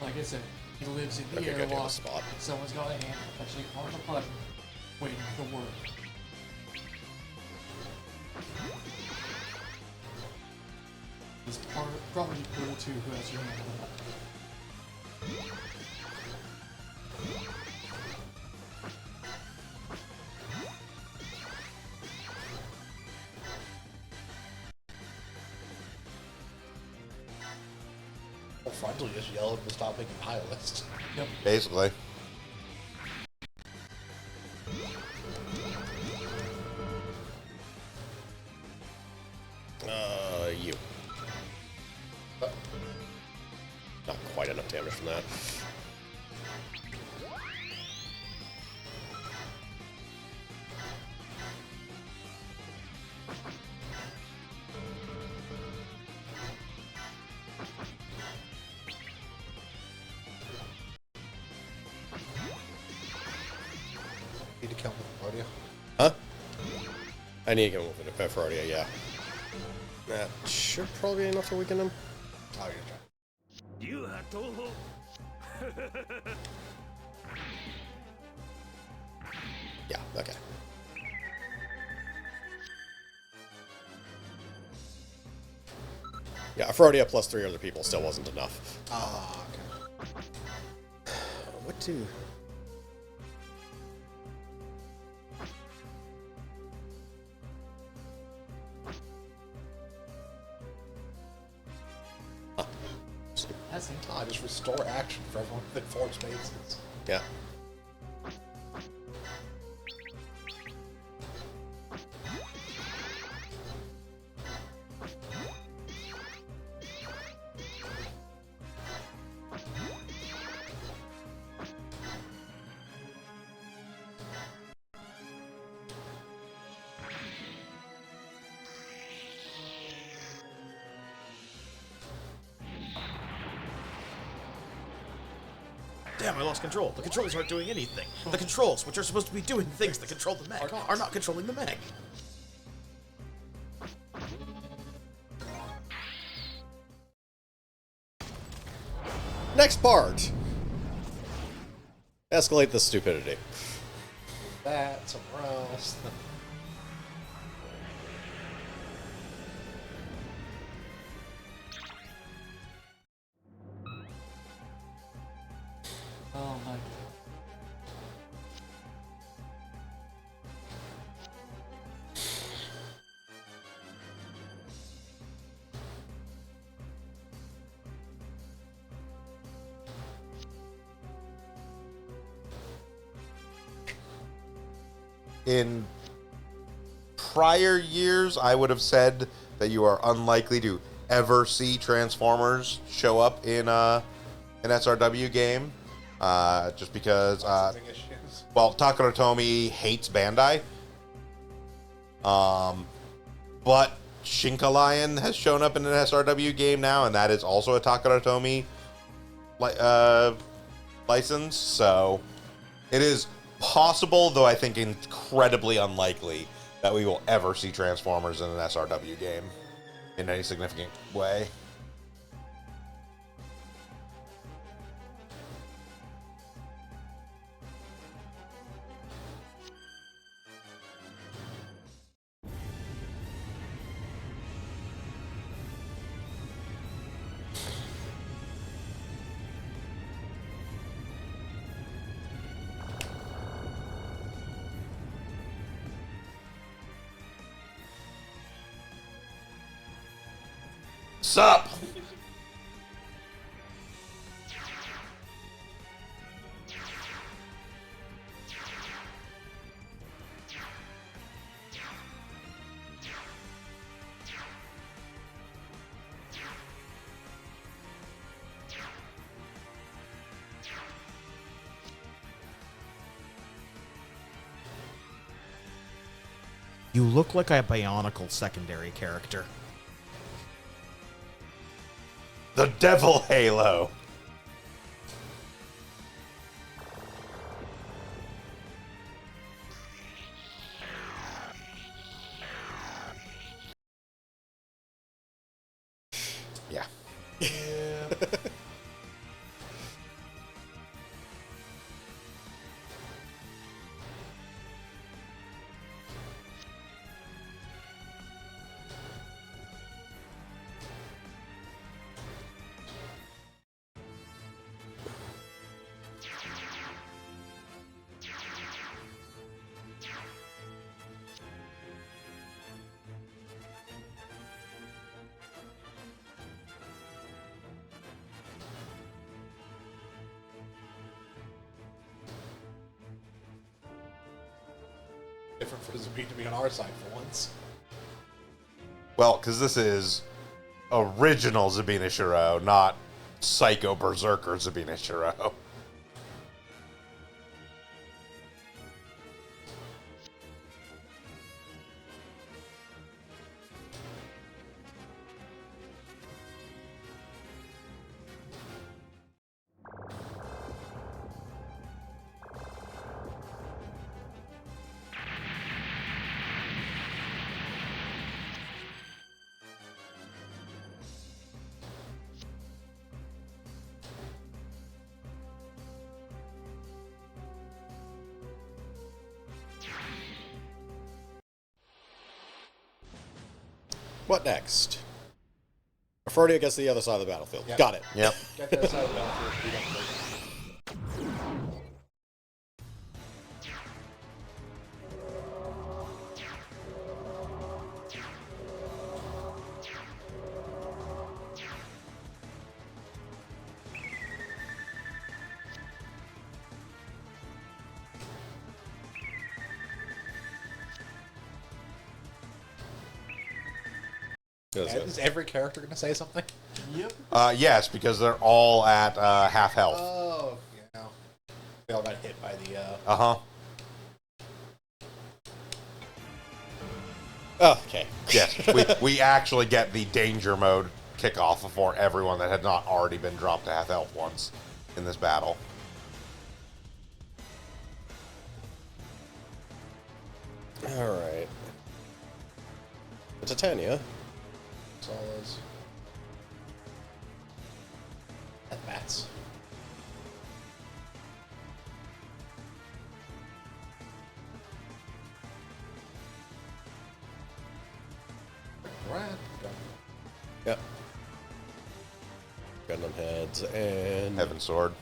Like I said, he lives in the Okay, go to the airlock. spot. Someone's got a hand, actually on the button, waiting for the word. He's probably cool too, who has your hand on the button. Well, Frontal just yelled to stop making pile lists. Yep. Basically. You. Not quite enough damage from that. Need to kill him with Protea. Huh? I need to get him with a Ferrodia, yeah. That should probably be enough to weaken him. Oh, you're trying. 流派東方 Yeah, okay. Yeah, a Ferrodia plus 3 other people still wasn't enough. Ah, okay. What do... That's it. Ah, just restore action for everyone within 4 spaces. Yeah. Damn, I lost control. The controls aren't doing anything. The controls, which are supposed to be doing things that control the mech, are not controlling the mech. Next part! Escalate the stupidity. That, somewhere else. Oh my. In prior years, I would have said that you are unlikely to ever see Transformers show up in an SRW game, just because, Licensing issues. well, Takara Tomy hates Bandai. But Shinka Lion has shown up in an SRW game now, and that is also a Takara Tomy license. So it is possible, though I think incredibly unlikely, that we will ever see Transformers in an SRW game in any significant way. Sup? You look like a Bionicle secondary character. The Devil Halo. Yeah. Different for Zabine to be on our side for once. Well, because this is original Zabina Shiro, not Psycho Berserker Zabina Shiro. What next? Aphrodite gets to the other side of the battlefield. Yep. Got it. Yep. Get the other side of the battlefield. Beat up Kratos. Is every character going to say something? Yep. Yes, because they're all at half health. Oh, yeah. They all got hit by the. Uh-huh. Okay. Yes, we actually get the danger mode kickoff before everyone that had not already been dropped to half health once in this battle. All right. Titania. That's all those. Death bats. Right. Yep. Gundam heads and Heaven Sword.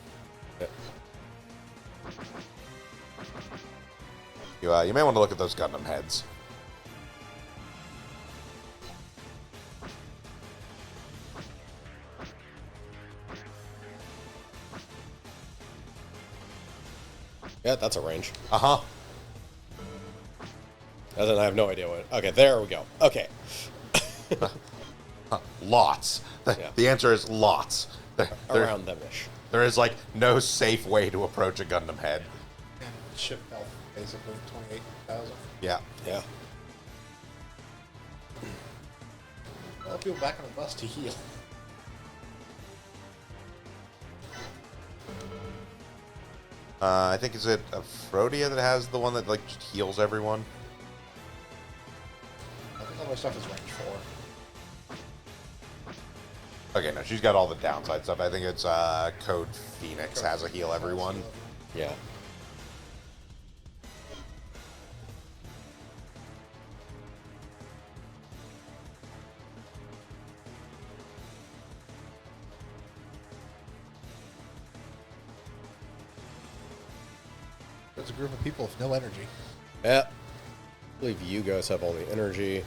Yep. You may want to look at those Gundam heads. Yeah, that's a range. Uh-huh. As in, I have no idea what. Okay, there we go. Okay. Lots. Yeah. The answer is lots. Around them-ish. There is, like, no safe way to approach a Gundam head. And ship health, basically 28,000. Yeah. Yeah. All people back on the bus to heal. I think, is it Aphrodite that has the one that, like, just heals everyone? I think all their stuff is range 4. Okay, no, she's got all the downside stuff. I think it's Code Phoenix has a heal everyone. Yeah. There's a group of people with no energy. Yeah. I believe you guys have all the energy.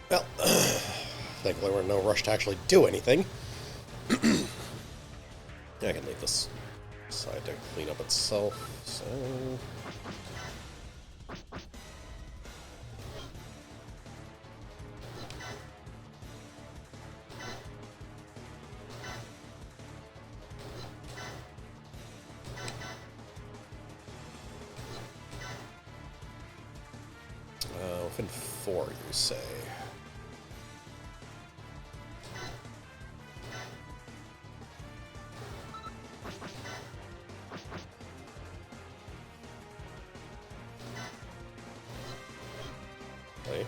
Well, thankfully we're in no rush to actually do anything. Yeah, I can leave this side to clean up itself, so... and 4, you say? Okay.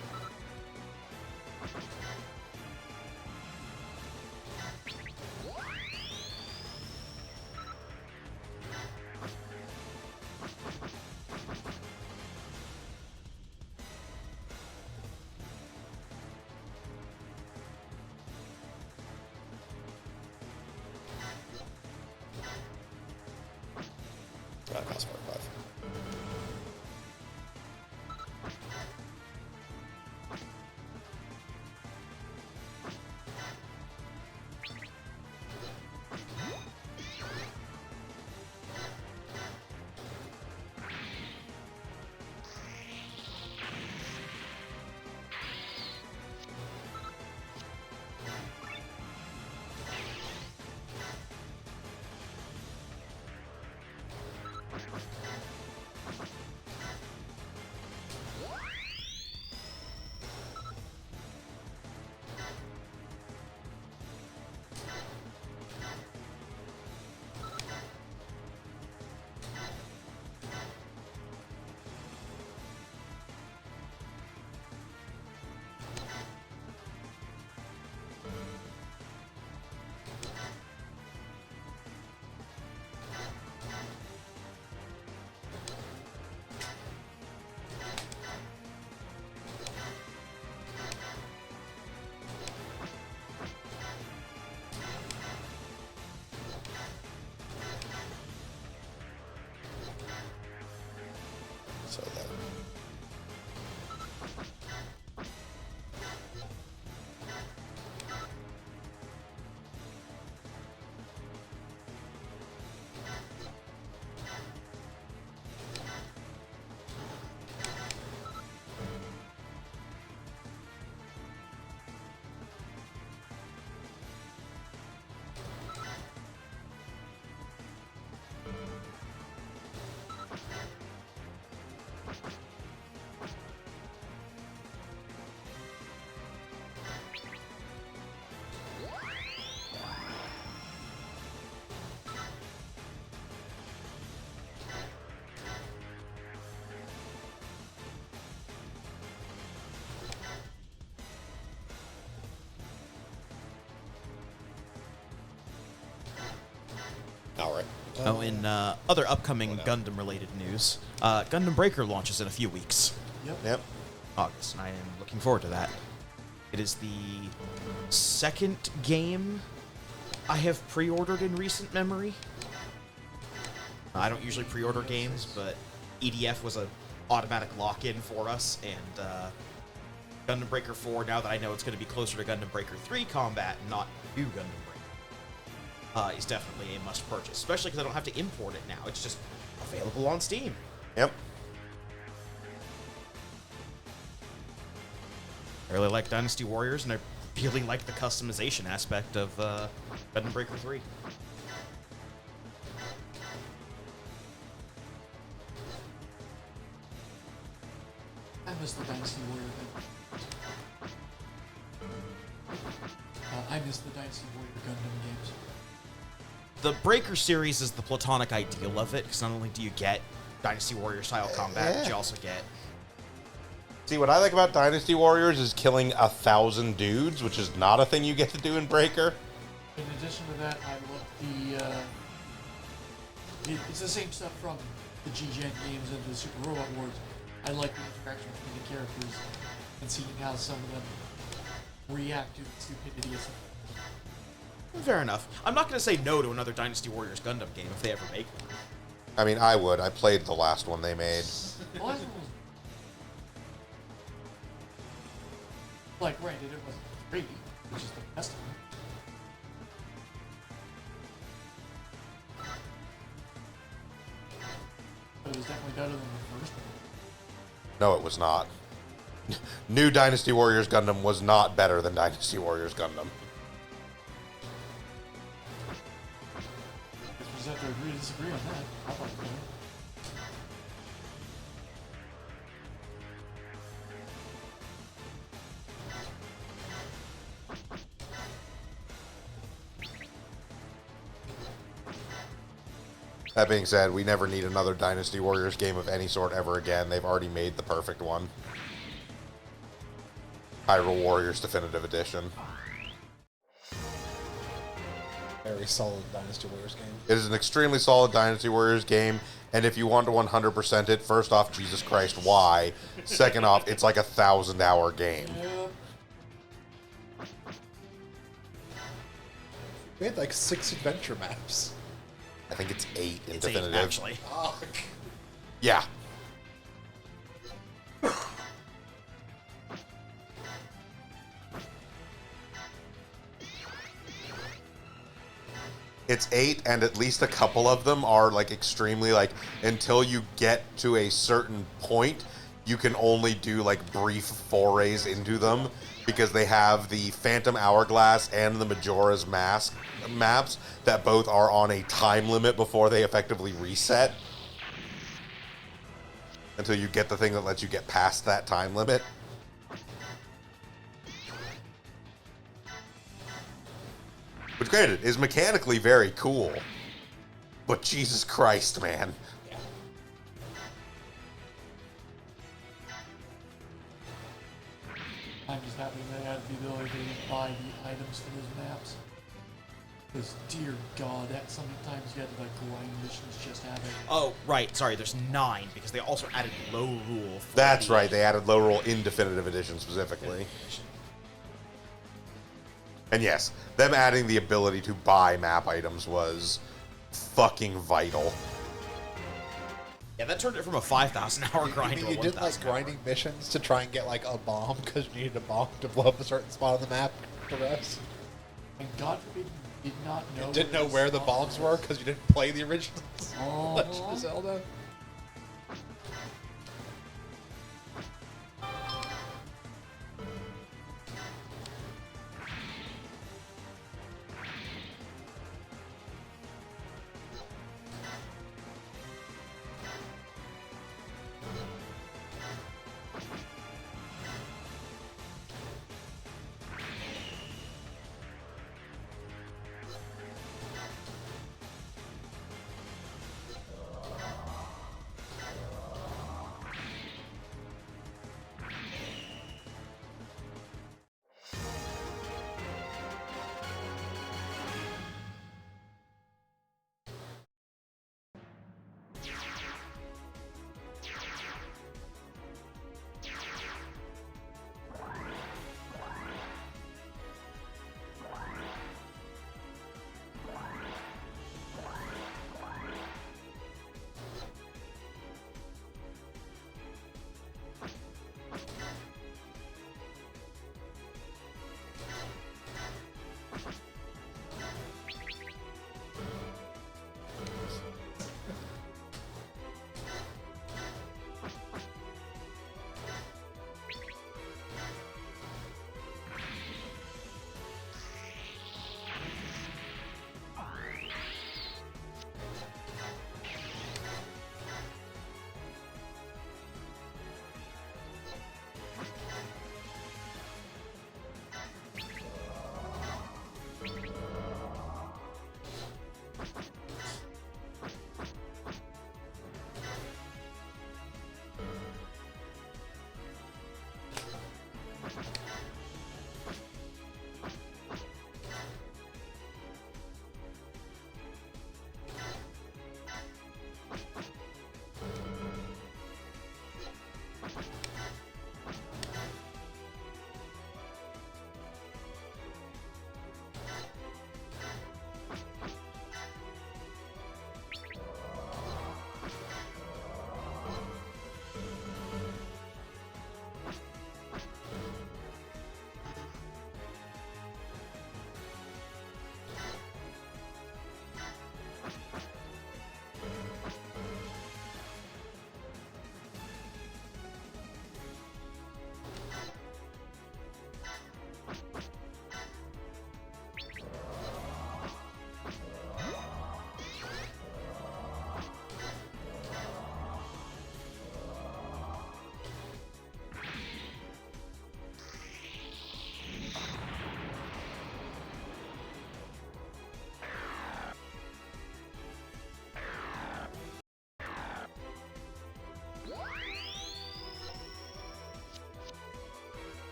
Pass 45. So that. All right. Oh, in other upcoming Gundam-related news, Gundam Breaker launches in a few weeks. Yep. August, and I am looking forward to that. It is the second game I have pre-ordered in recent memory. I don't usually pre-order games, but EDF was a automatic lock-in for us, and Gundam Breaker 4, now that I know it's going to be closer to Gundam Breaker 3 combat and not new Gundam Breaker, is definitely a must-purchase, especially because I don't have to import it now. It's just available on Steam. Yep. I really like Dynasty Warriors, and I really like the customization aspect of Gundam Breaker 3. I miss the Dynasty Warrior thing. I miss the Dynasty Warrior Gundam games. The Breaker series is the platonic ideal of it, because not only do you get Dynasty Warrior style combat, but you also get... See, what I like about Dynasty Warriors is killing 1,000 dudes, which is not a thing you get to do in Breaker. In addition to that, I love it's the same stuff from the G-Gen games and the Super Robot Wars. I like the interaction between the characters and seeing how some of them react to the stupidity of something. Fair enough. I'm not going to say no to another Dynasty Warriors Gundam game if they ever make one. I mean, I would. I played the last one they made. The last one was... Like, granted, it wasn't great, which is the best of them. But it was definitely better than the first one. No, it was not. New Dynasty Warriors Gundam was not better than Dynasty Warriors Gundam. Guess we just have to agree to disagree on that. I thought it was better. That being said, we never need another Dynasty Warriors game of any sort ever again. They've already made the perfect one. Hyrule Warriors Definitive Edition. Very solid Dynasty Warriors game. It is an extremely solid Dynasty Warriors game, and if you want to 100% it, first off, Jesus Christ, why? Second off, it's like a 1,000-hour game. We had like 6 adventure maps. I think it's 8 in It's 8, Definitive. actually. Fuck. Yeah. It's 8, and at least a couple of them are like extremely like until you get to a certain point, you can only do like brief forays into them because they have the Phantom Hourglass and the Majora's Mask maps that both are on a time limit before they effectively reset. Until you get the thing that lets you get past that time limit. Which, granted, is mechanically very cool. But Jesus Christ, man. I'm just happy they added the ability to buy the items for those maps. Because, dear God, that sometimes you had to like grind missions just have it. Oh, right. Sorry, there's 9 because they also added low rule. For That's the- right, they added low roll in Definitive Edition specifically. And yes, them adding the ability to buy map items was fucking vital. Yeah, that turned it from a 5,000-hour grind to a You did 1,000 like grinding missions to try and get like a bomb because you needed a bomb to blow up a certain spot on the map to rest. And God forbid you did not know. You didn't know where the bombs were because you didn't play the original Legend of Zelda.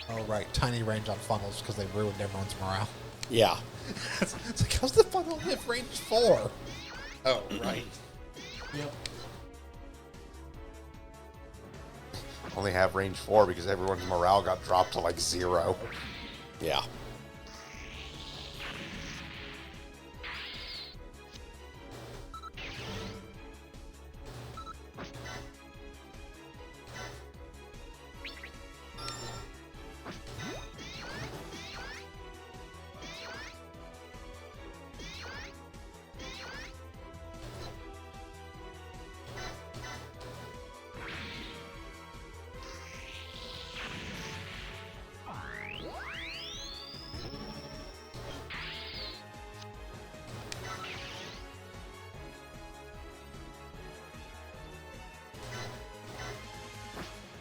Oh, right. Tiny range on funnels because they ruined everyone's morale. Yeah. It's like, how's the funnel have range 4? Oh, right. Yep. Only have range 4 because everyone's morale got dropped to like 0. Yeah.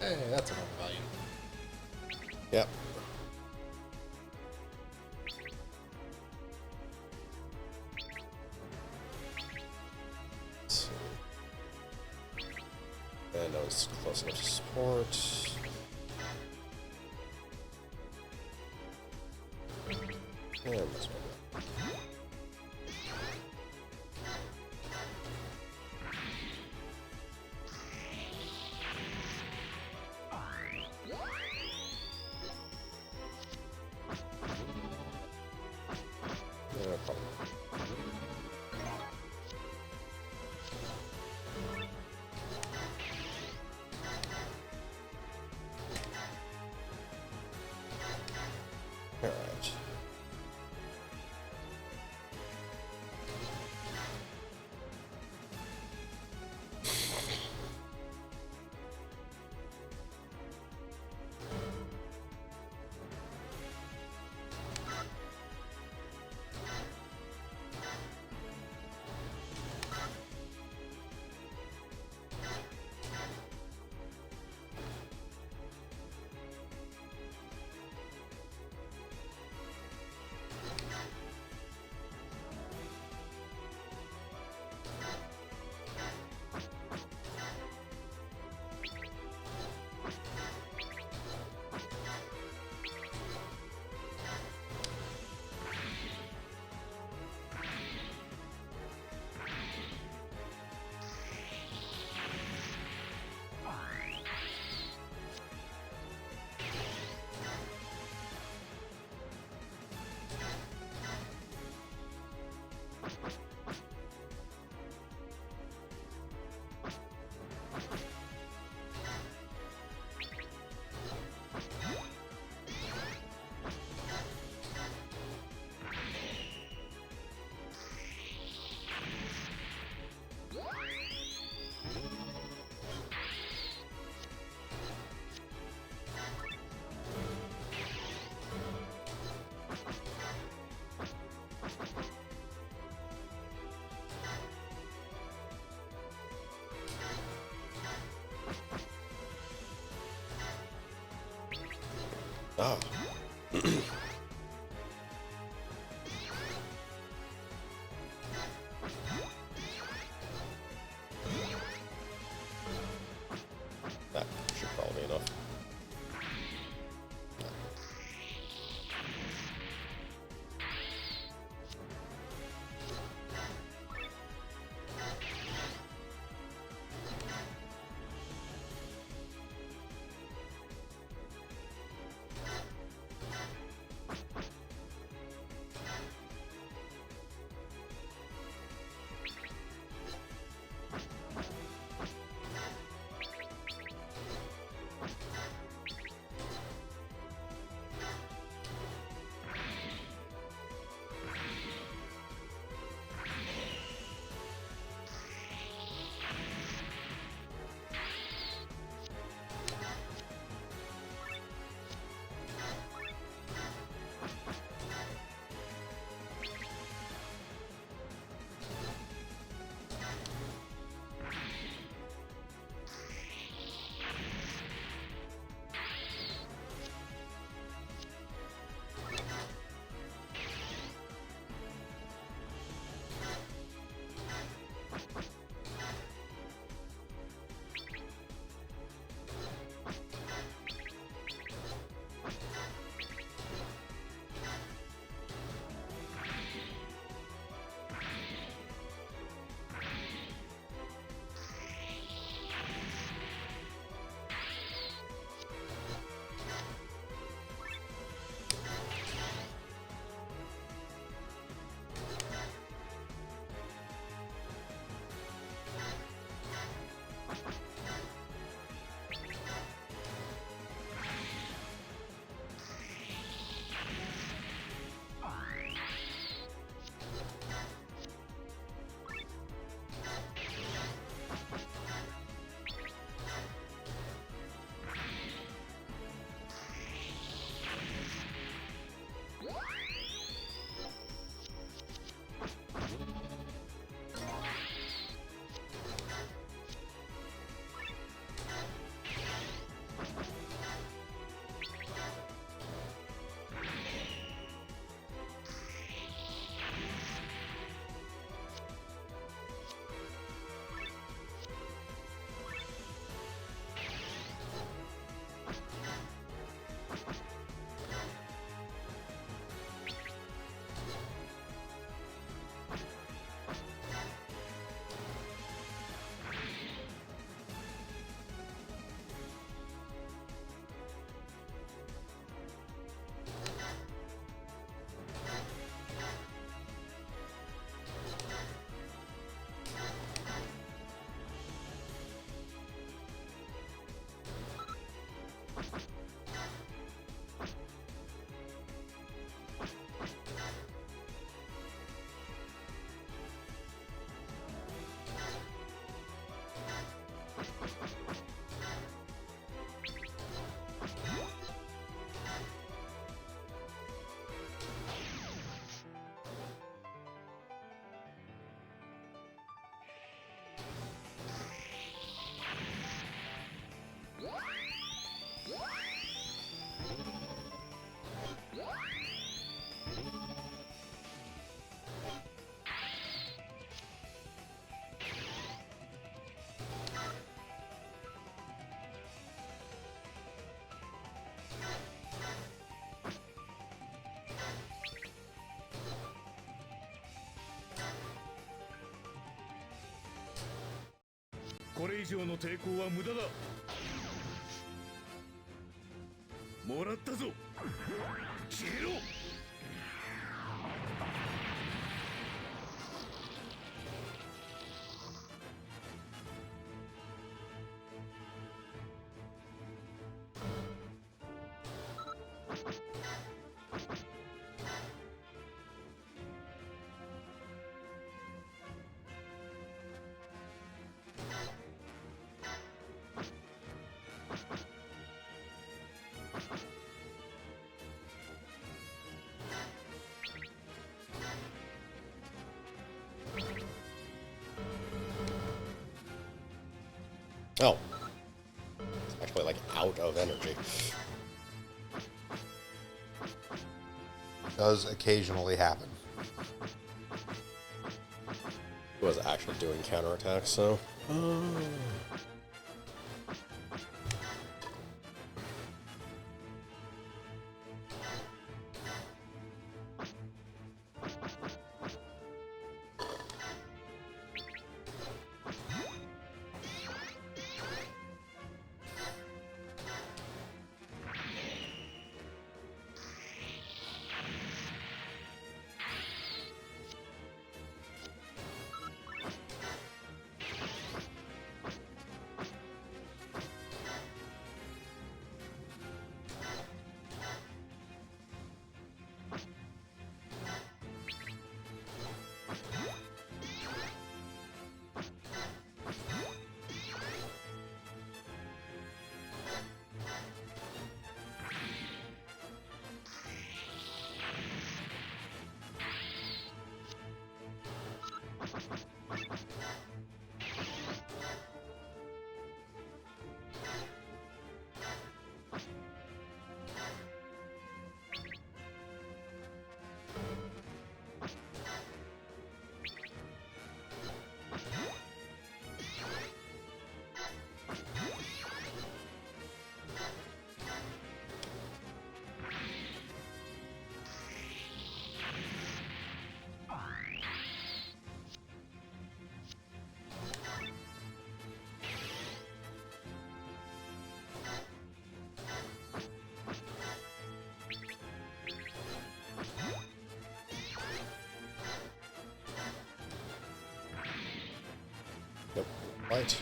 Hey, that's enough value. Yep. And that was close enough to support. And this one. No problem. All right. Oh. That should probably be enough. これ以上の抵抗は無駄だ。もらったぞ。消えろ。Oh. It's actually like out of energy. Does occasionally happen. It was actually doing counterattacks, so. Nope. Right.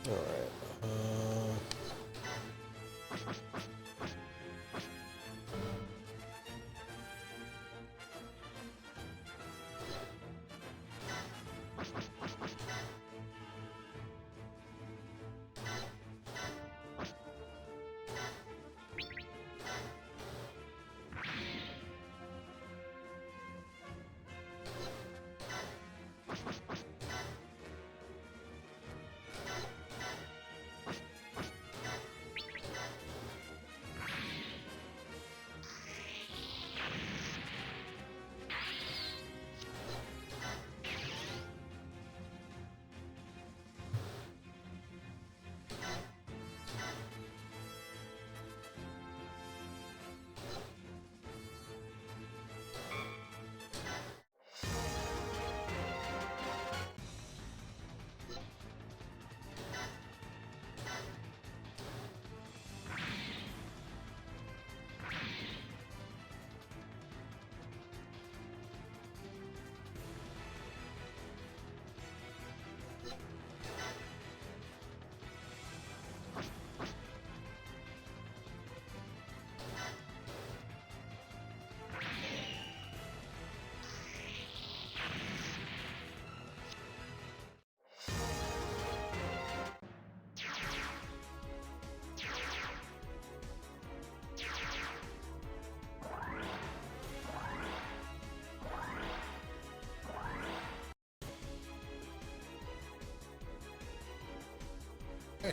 Alright.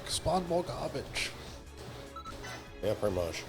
spawn more garbage. Yeah, pretty much.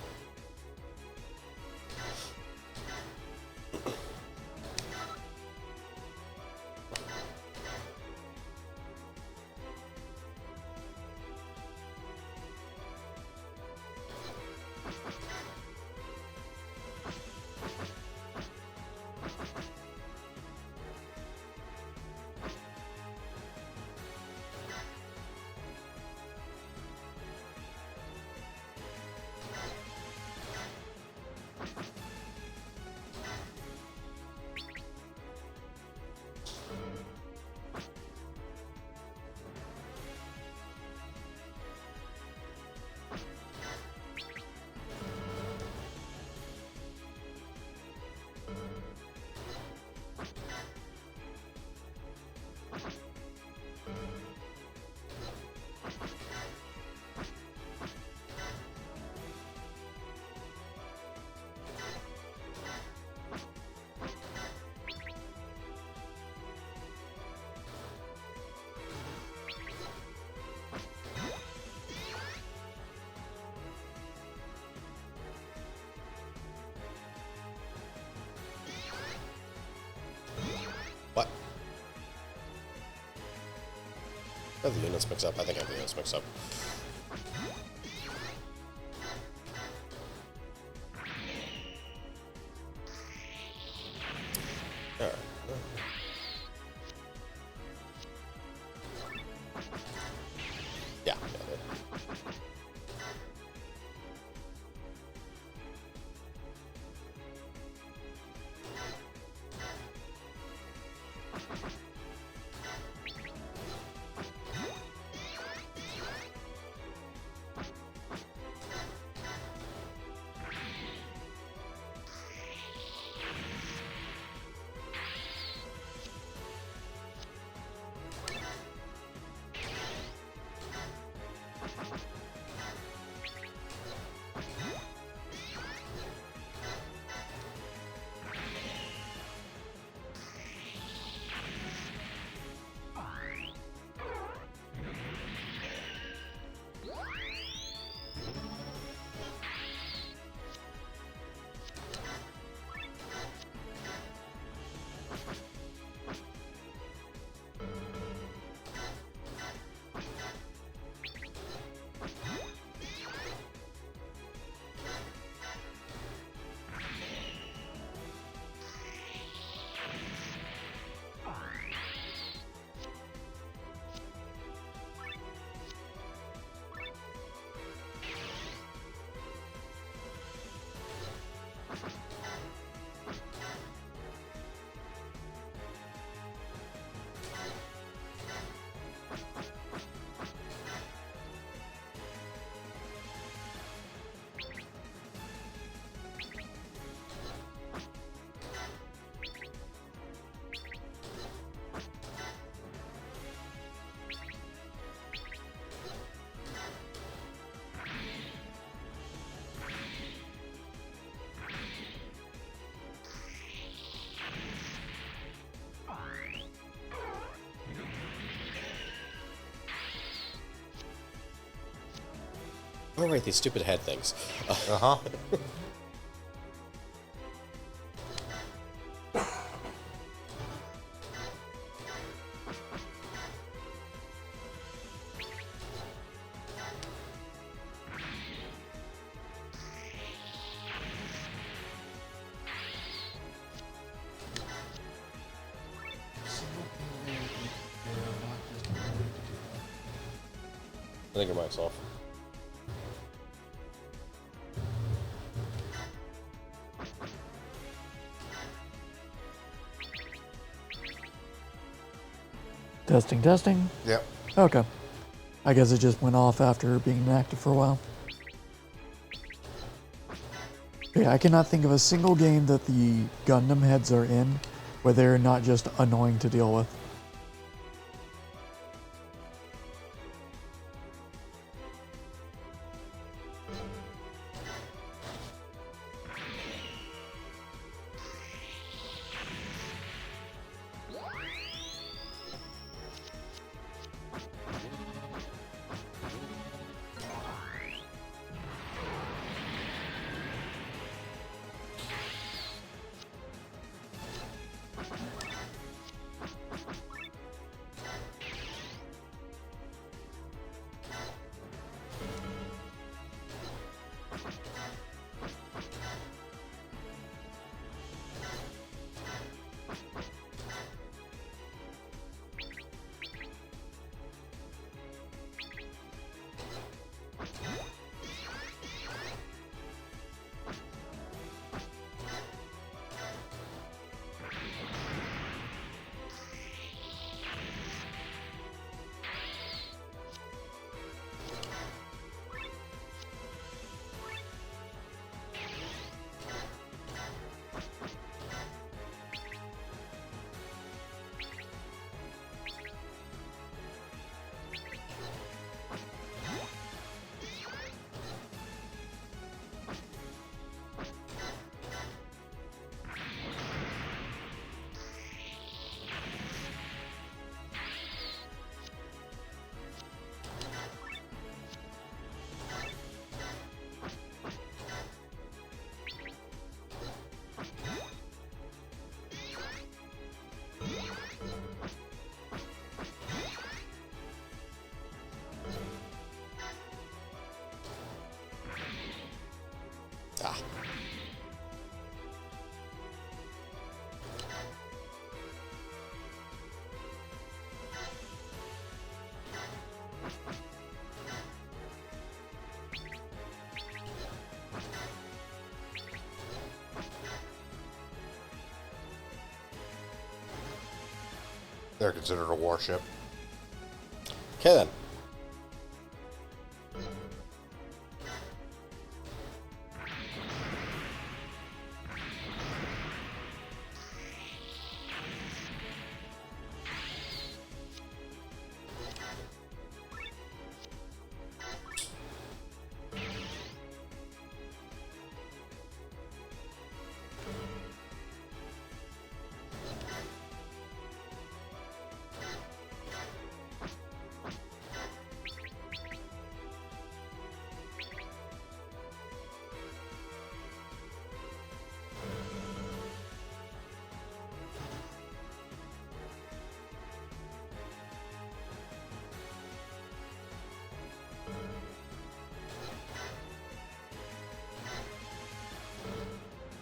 What? I have the units mixed up. I think I have the units mixed up. Alright. Yeah, got it. Oh, right, these stupid head things. Uh-huh. I think your mic's off. Testing, testing. Yep. Okay. I guess it just went off after being inactive for a while. Yeah, I cannot think of a single game that the Gundam heads are in where they're not just annoying to deal with. They're considered a warship. Okay then.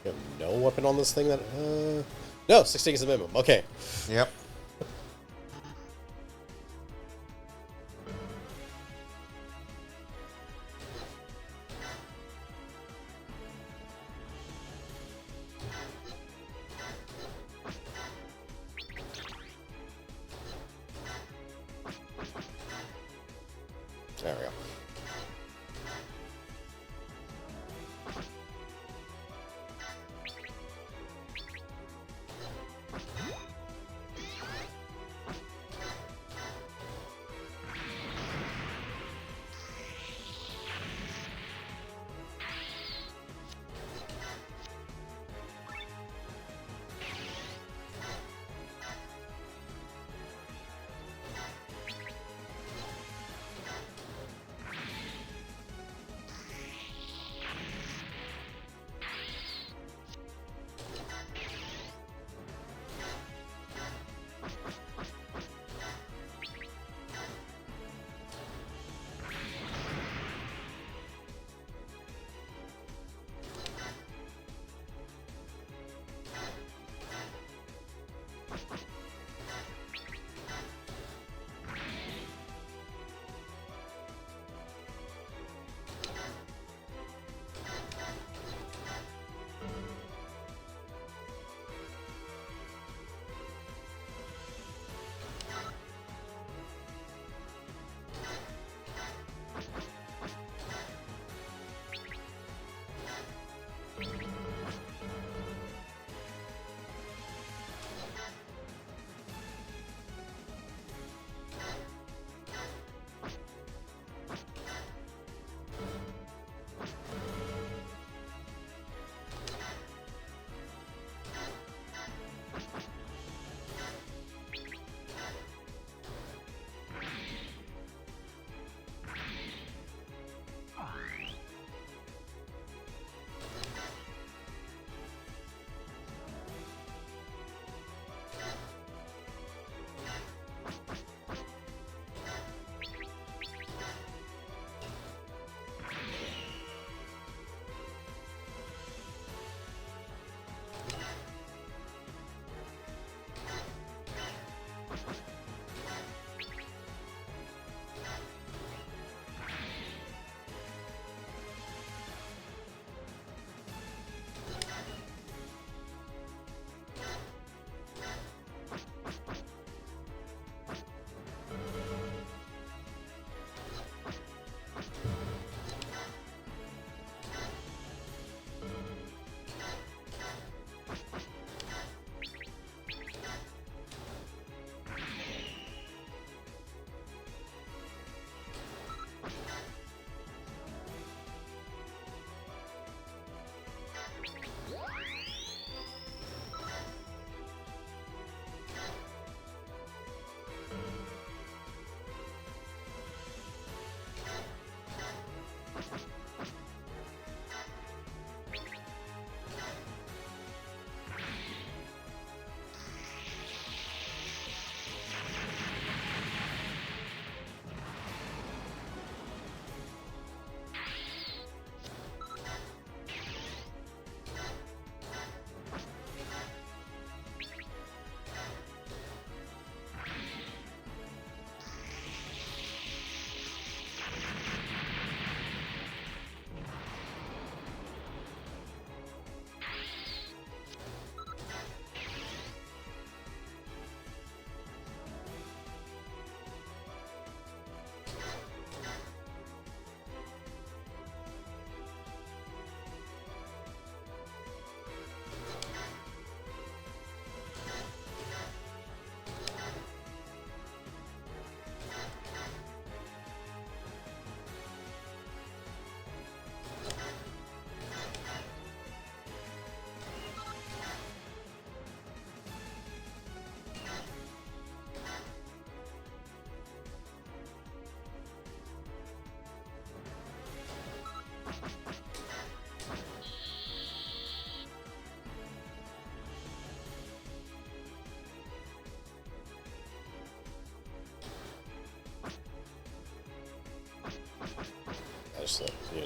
You have no weapon on this thing that... No, 16 is the minimum. Okay. Yep. There we go.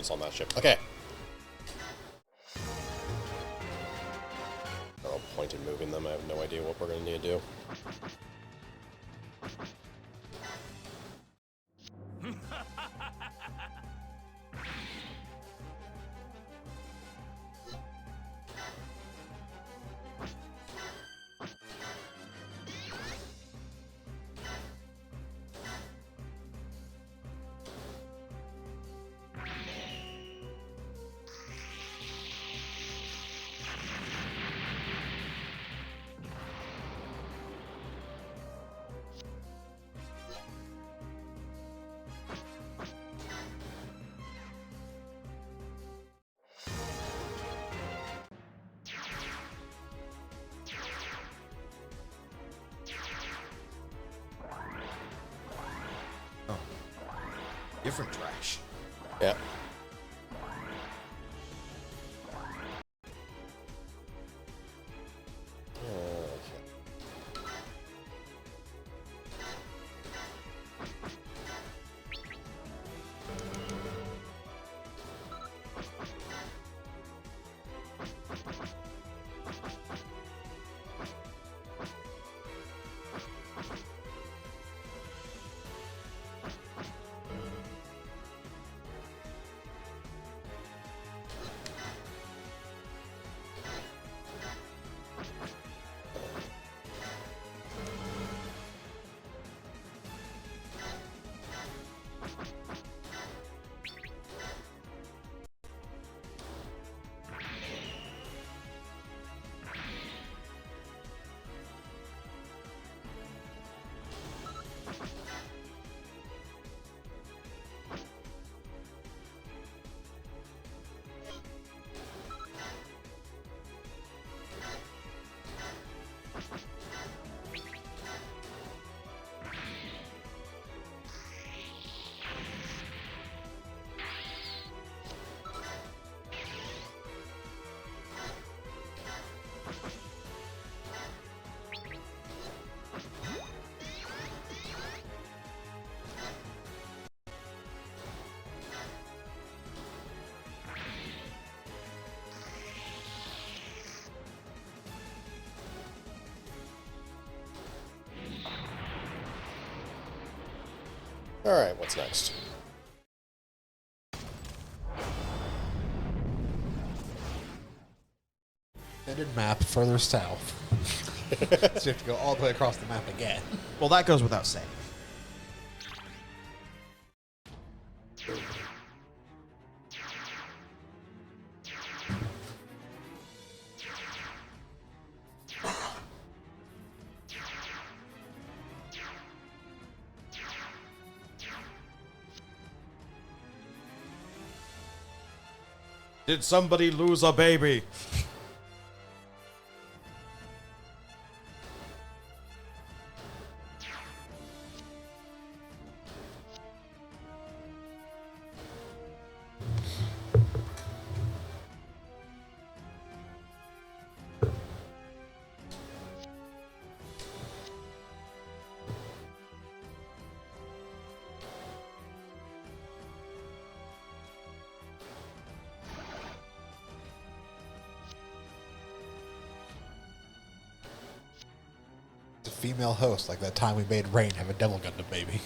else on that ship. Okay. I'll point and moving them. I have no idea what we're going to need to do. Different trash. Yeah. Alright, what's next? Extended map further south. So you have to go all the way across the map again. Well, that goes without saying. Did somebody lose a baby? The female host, like that time we made Rain have a Devil Gundam baby.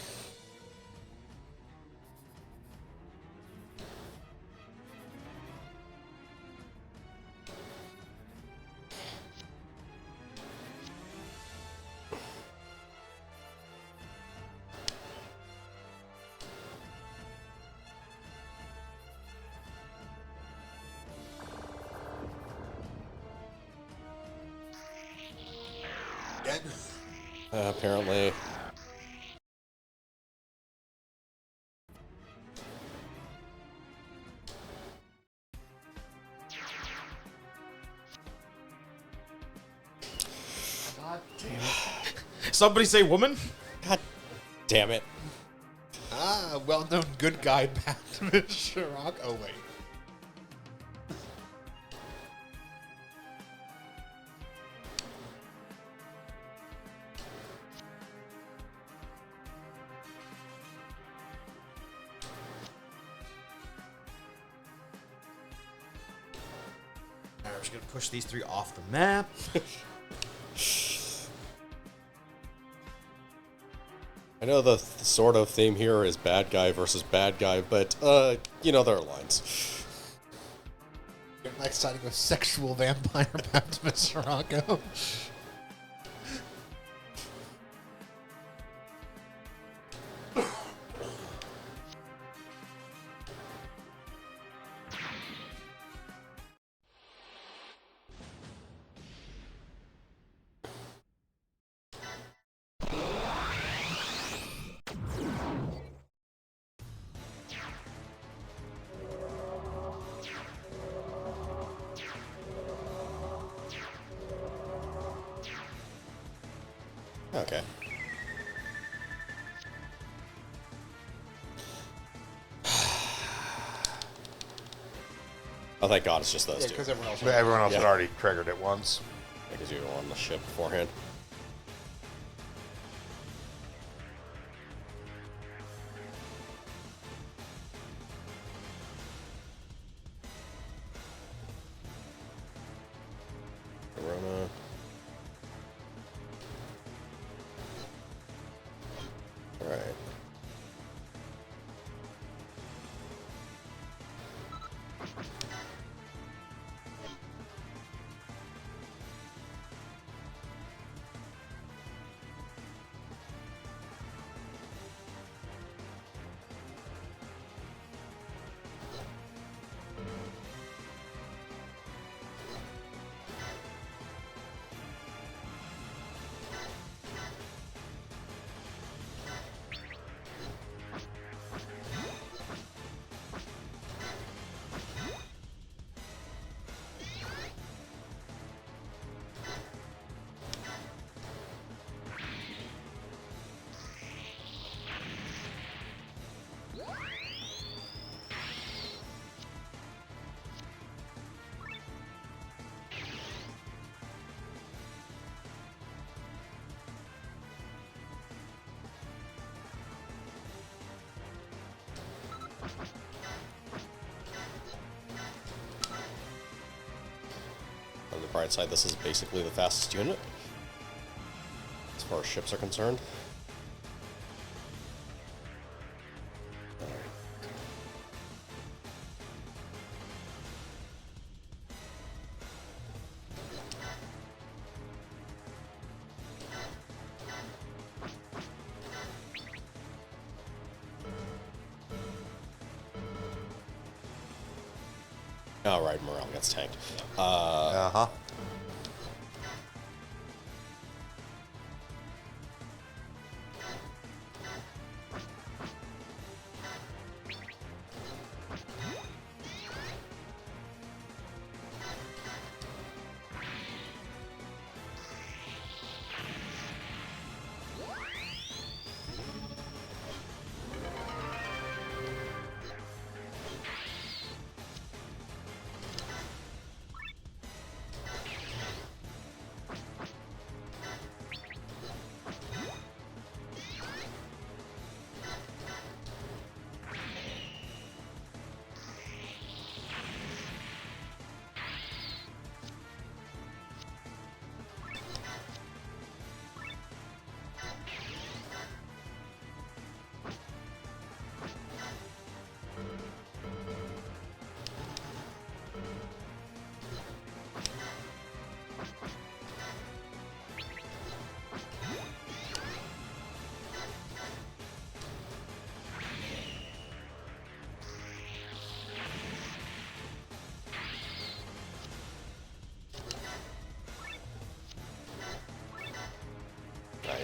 Again? Apparently. God damn it. Somebody say woman? God damn it. Ah, well-known good guy Batman Shirok. Oh, wait. just gonna push these 3 off the map. I know the sort of theme here is bad guy versus bad guy, but, you know, there are lines. You're like siding with sexual vampire Maximus Rocco. Okay. Oh, thank God, it's just those Yeah, two. because everyone else. But everyone else had Yeah. already triggered it once. Because you were on the ship beforehand. Corona. Alright. On the bright side, this is basically the fastest unit, as far as ships are concerned. Alright, morale gets tanked. Uh-huh.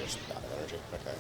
Just out of energy. Okay.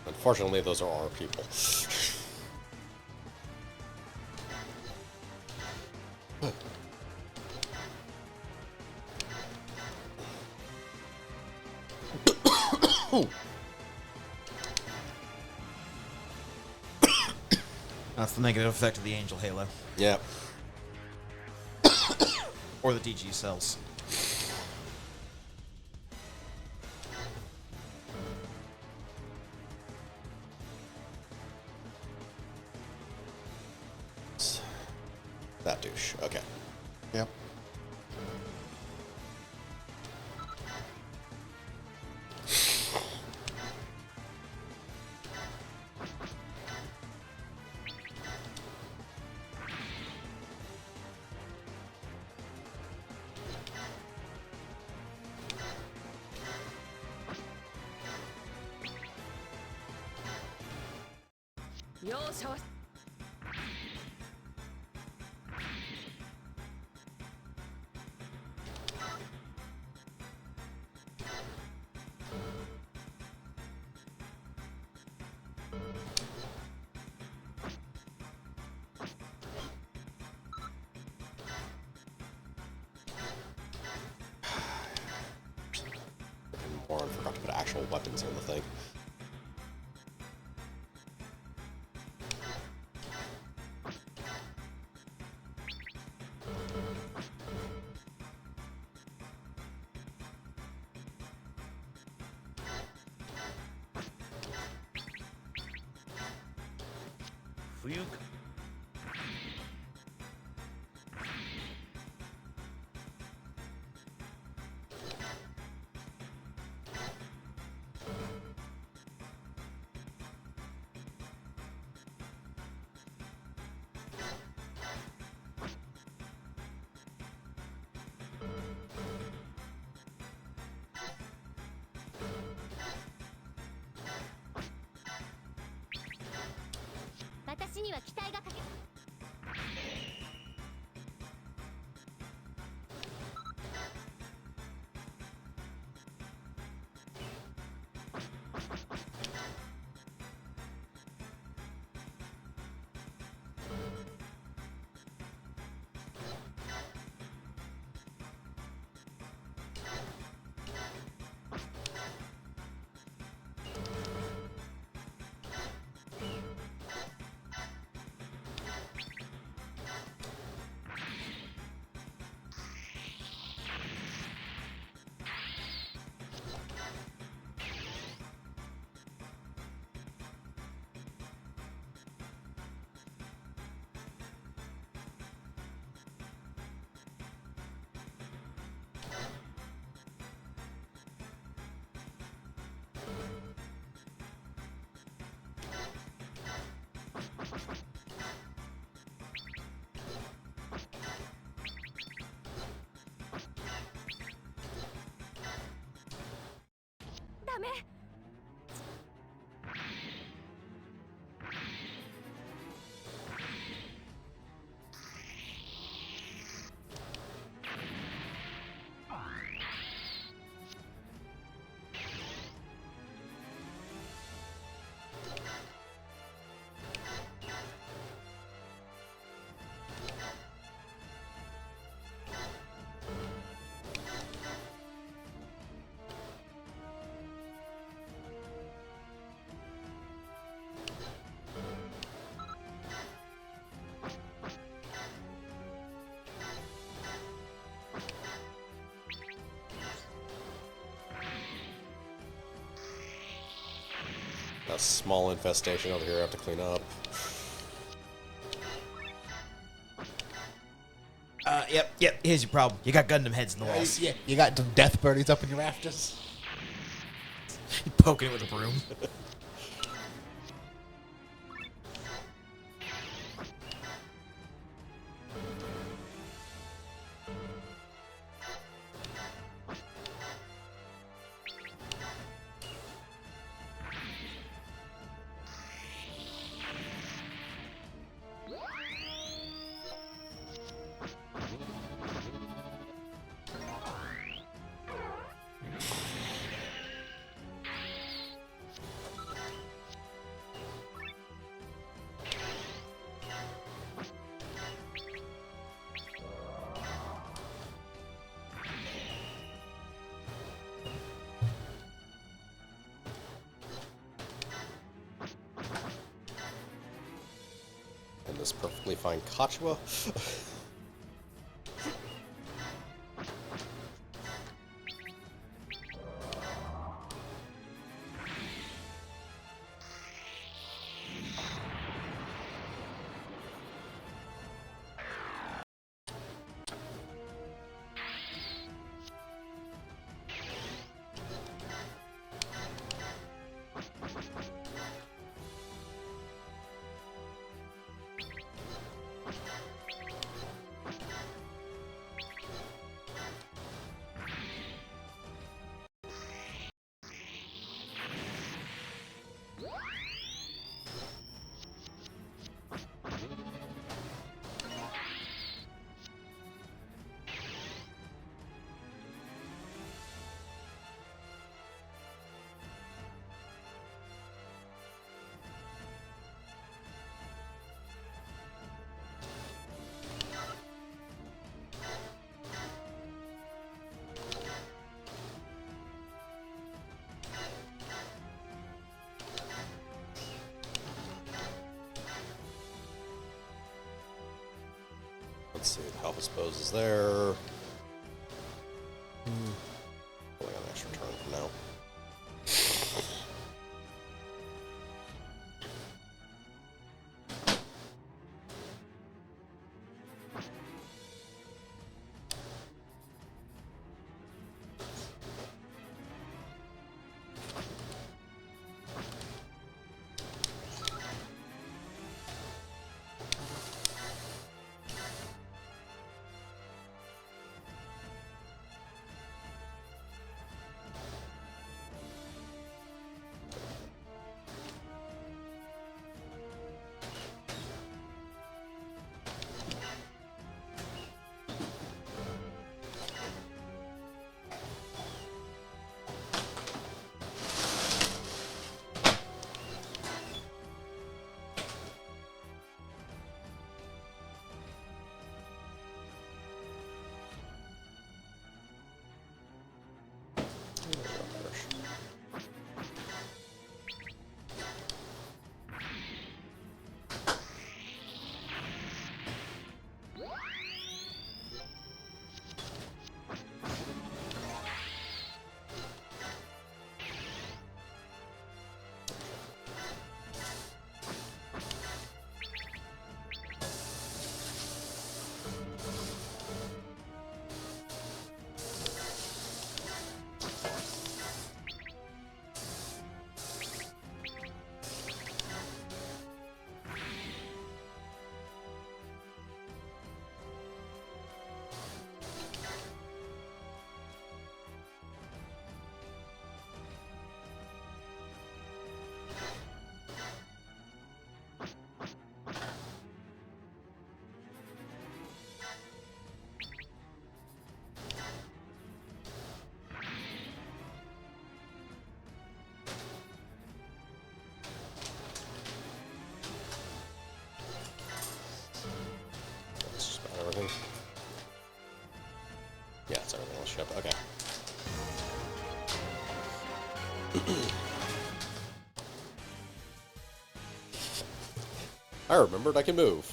Unfortunately, those are our people. That's the negative effect of the Angel Halo. Yep. Or the DG cells. That douche. Okay. Yep. Moron forgot to put actual weapons on the thing. A small infestation over here I have to clean up. Yep. Here's your problem. You got Gundam heads in the walls. Yeah, you got some death birdies up in your rafters. Poking it with a broom. That's perfectly fine. Kachua? Let's see, the Helpless Pose is there. Pulling an extra turn from now. Everything? Yeah, it's everything on the ship. Okay. I remembered I can move.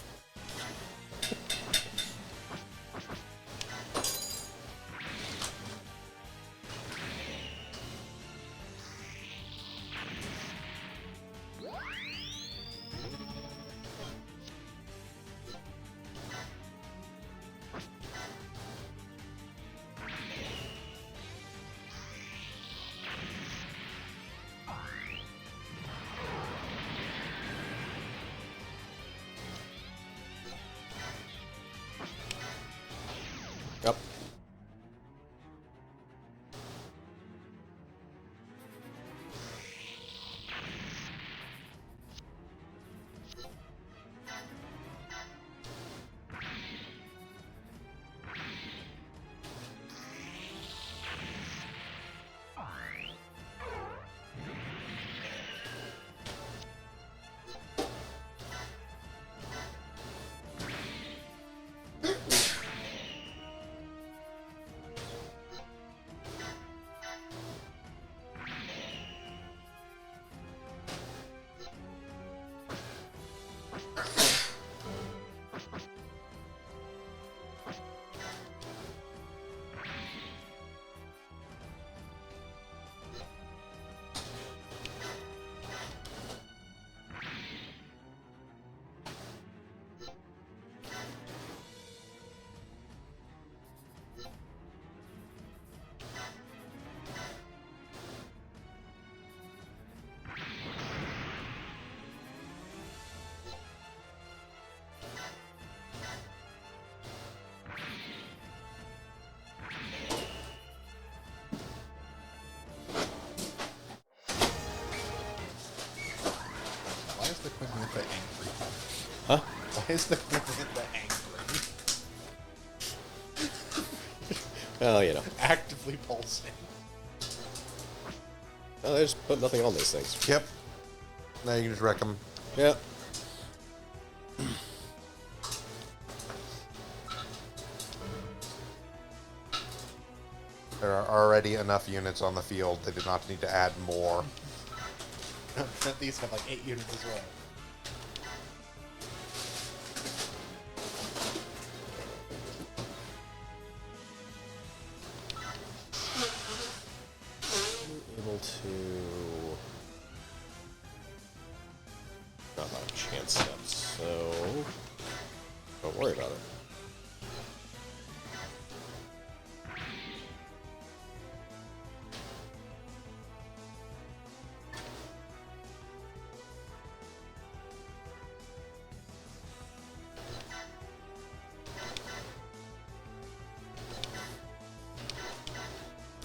Huh? Why is the Glenda angry? Well, you know. Actively pulsing. Oh, they just put nothing on these things. Yep. Now you can just wreck them. Yeah. There are already enough units on the field. They did not need to add more. These have like 8 units as well. Able to... Not a lot of chance steps, so... Don't worry about it.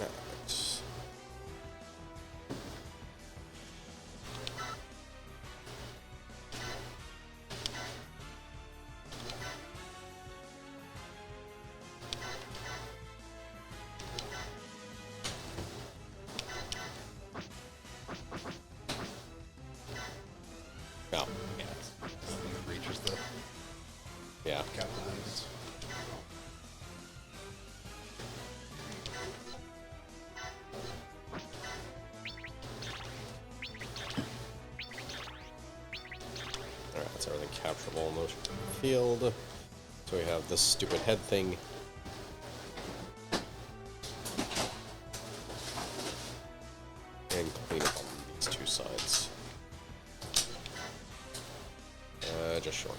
Alright. No. Yeah. Reaches the Yeah. calculations. Alright, that's everything capturable in the field. So we have this stupid head thing. And clean up on these two sides. Just short.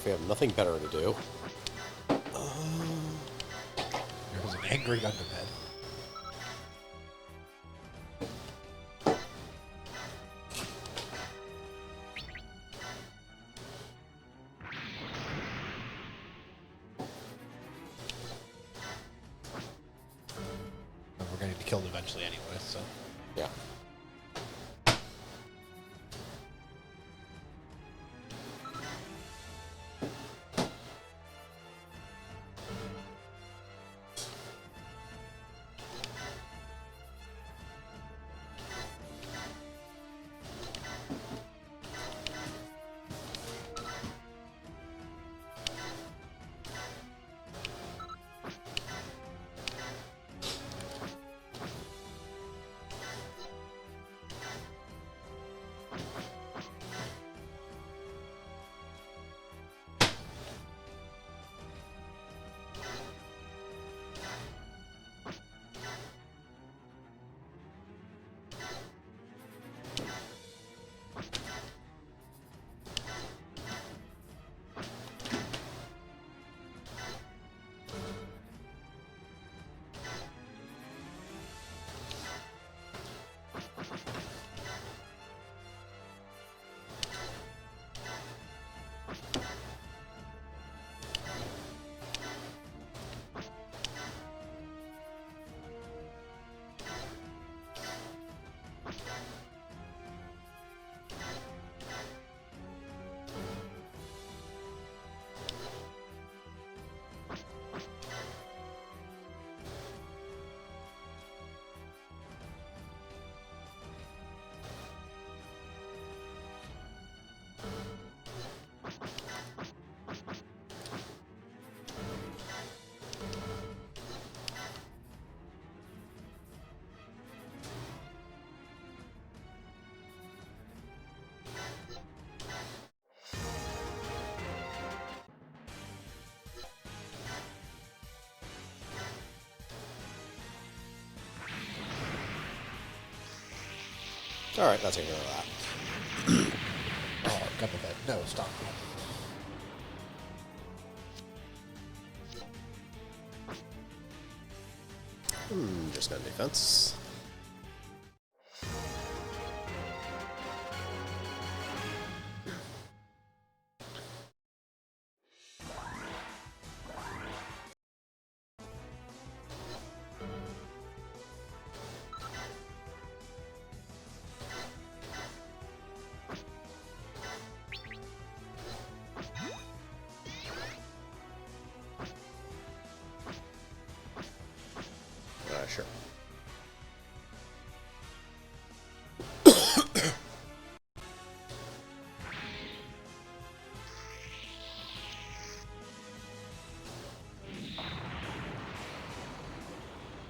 if we have nothing better to do. There's an angry Gundam head. And we're going to be killed eventually anyway, so... Yeah. Alright, that's taking care of that. Oh, Gundam head. No, stop. Just gonna defense. Sure.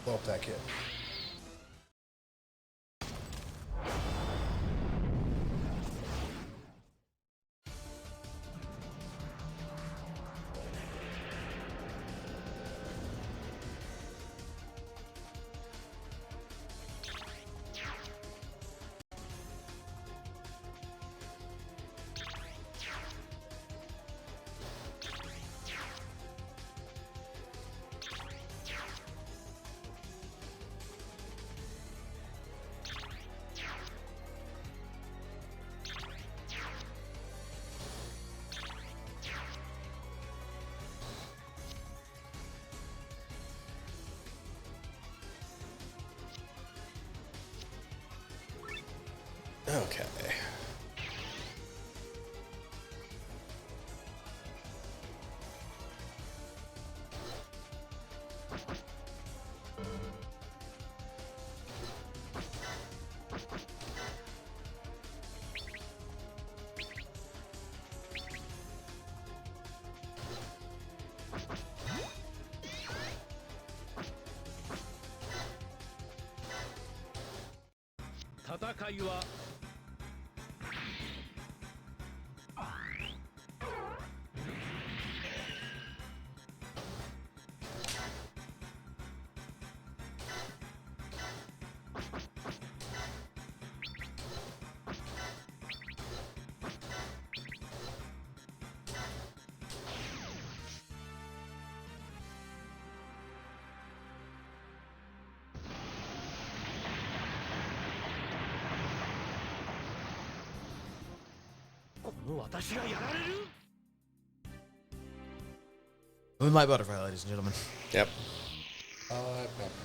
Blow up that kid. Okay. 私がやられる Moonlight Butterfly, ladies and gentlemen. Yep. Preference.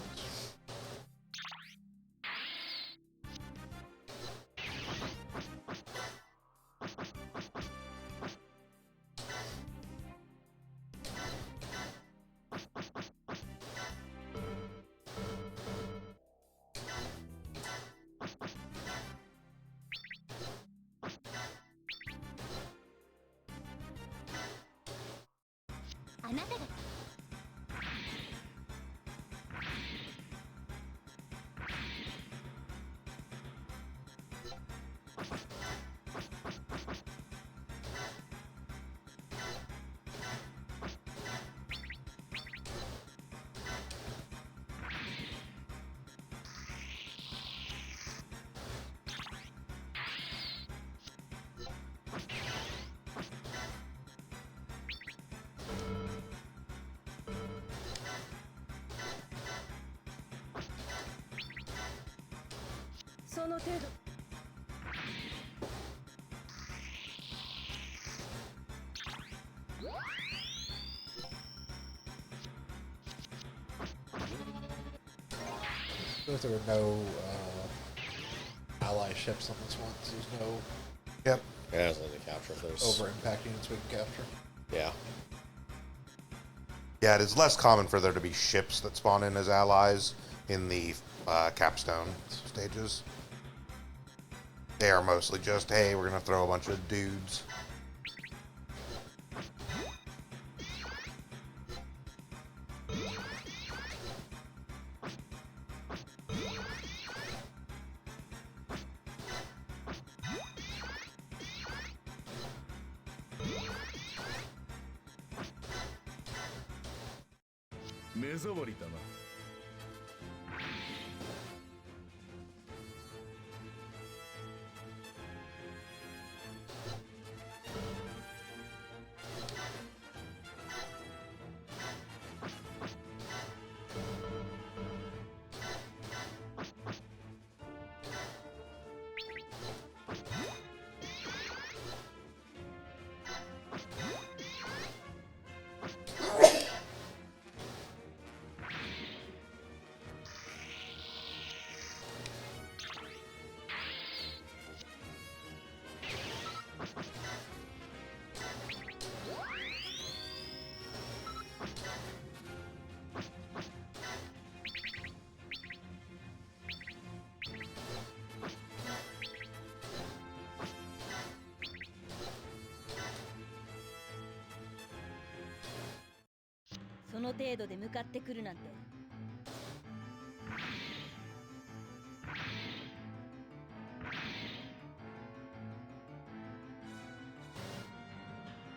If there were no ally ships on this one, so there's no Yep. Yeah, there's only capture if there's over impact units we can capture. Yeah. Yeah, it is less common for there to be ships that spawn in as allies in the capstone stages. They are mostly just, hey, we're going to throw a bunch of dudes.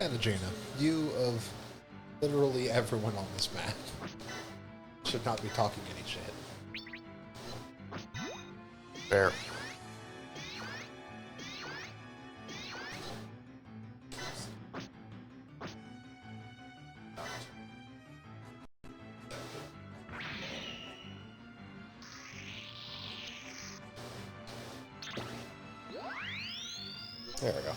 And Gina, you of literally everyone on this map should not be talking any shit. Fair. There we go.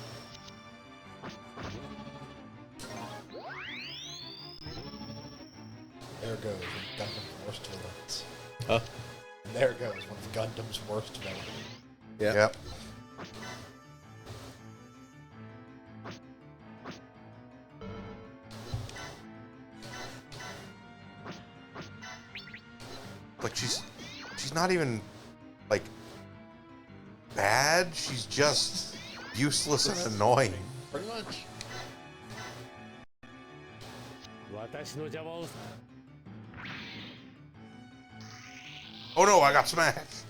There goes Gundam's worst villains. Huh? And there goes one of Gundam's worst villains. Yeah. Yep. Like she's not even like bad. She's just useless and annoying. Pretty much. 私の邪魔を Oh no, I got smashed.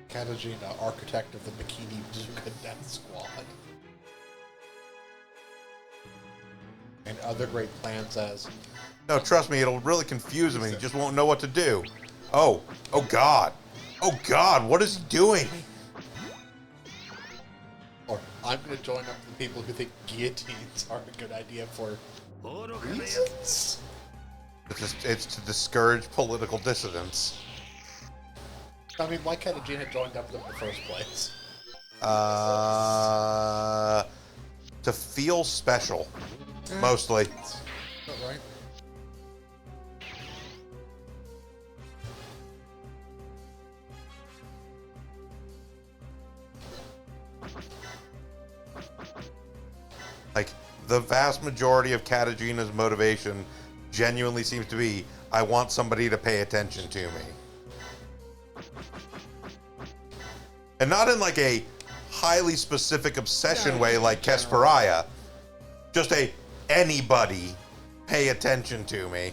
Katajina, architect of the Bikini Bazooka Death Squad. And other great plans as... No, trust me, it'll really confuse him and he just won't know what to do. Oh God. Oh God, what is he doing? Or, I'm going to join up the people who think guillotines are a good idea for 愚かなやつ Reasons? It's to discourage political dissidents. I mean, why can't Gina joined up with them in the first place? To feel special, mostly. Not right. Like, the vast majority of Katagina's motivation genuinely seems to be, I want somebody to pay attention to me. And not in like a highly specific obsession way like Kesperaya. Just a, anybody pay attention to me.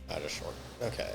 That is short. Okay.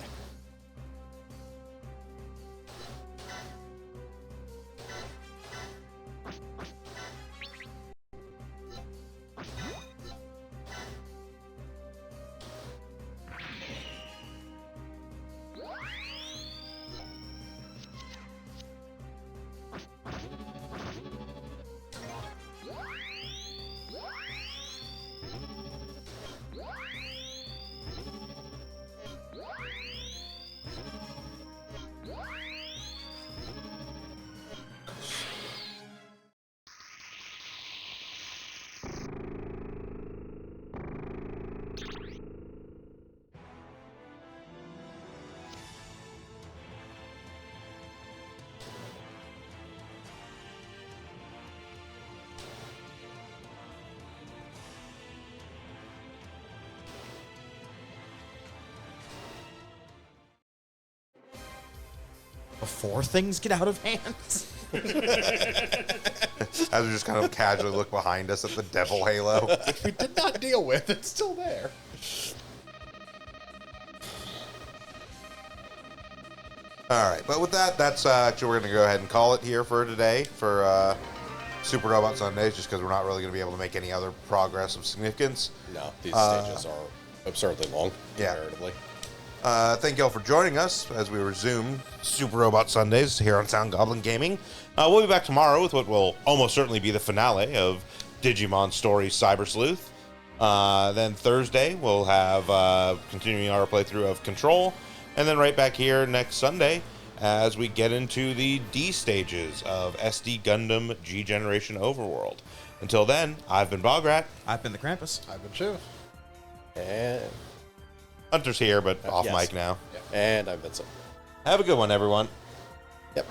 Before things get out of hand. As we just kind of casually look behind us at the devil halo. Which we did not deal with. It's still there. All right, but with that, that's actually we're going to go ahead and call it here for today for Super Robot Sundays, just because we're not really going to be able to make any other progress of significance. No, these stages are absurdly long, Yeah. comparatively. Thank you all for joining us as we resume Super Robot Sundays here on Sound Goblin Gaming. We'll be back tomorrow with what will almost certainly be the finale of Digimon Stories Cyber Sleuth. Then Thursday, we'll have continuing our playthrough of Control. And then right back here next Sunday as we get into the D stages of SD Gundam G Generation Overworld. Until then, I've been Bograt. I've been the Krampus. I've been Shiv. And Hunter's here, but off yes. mic now. And I'm Vincent. Have a good one, everyone. Yep.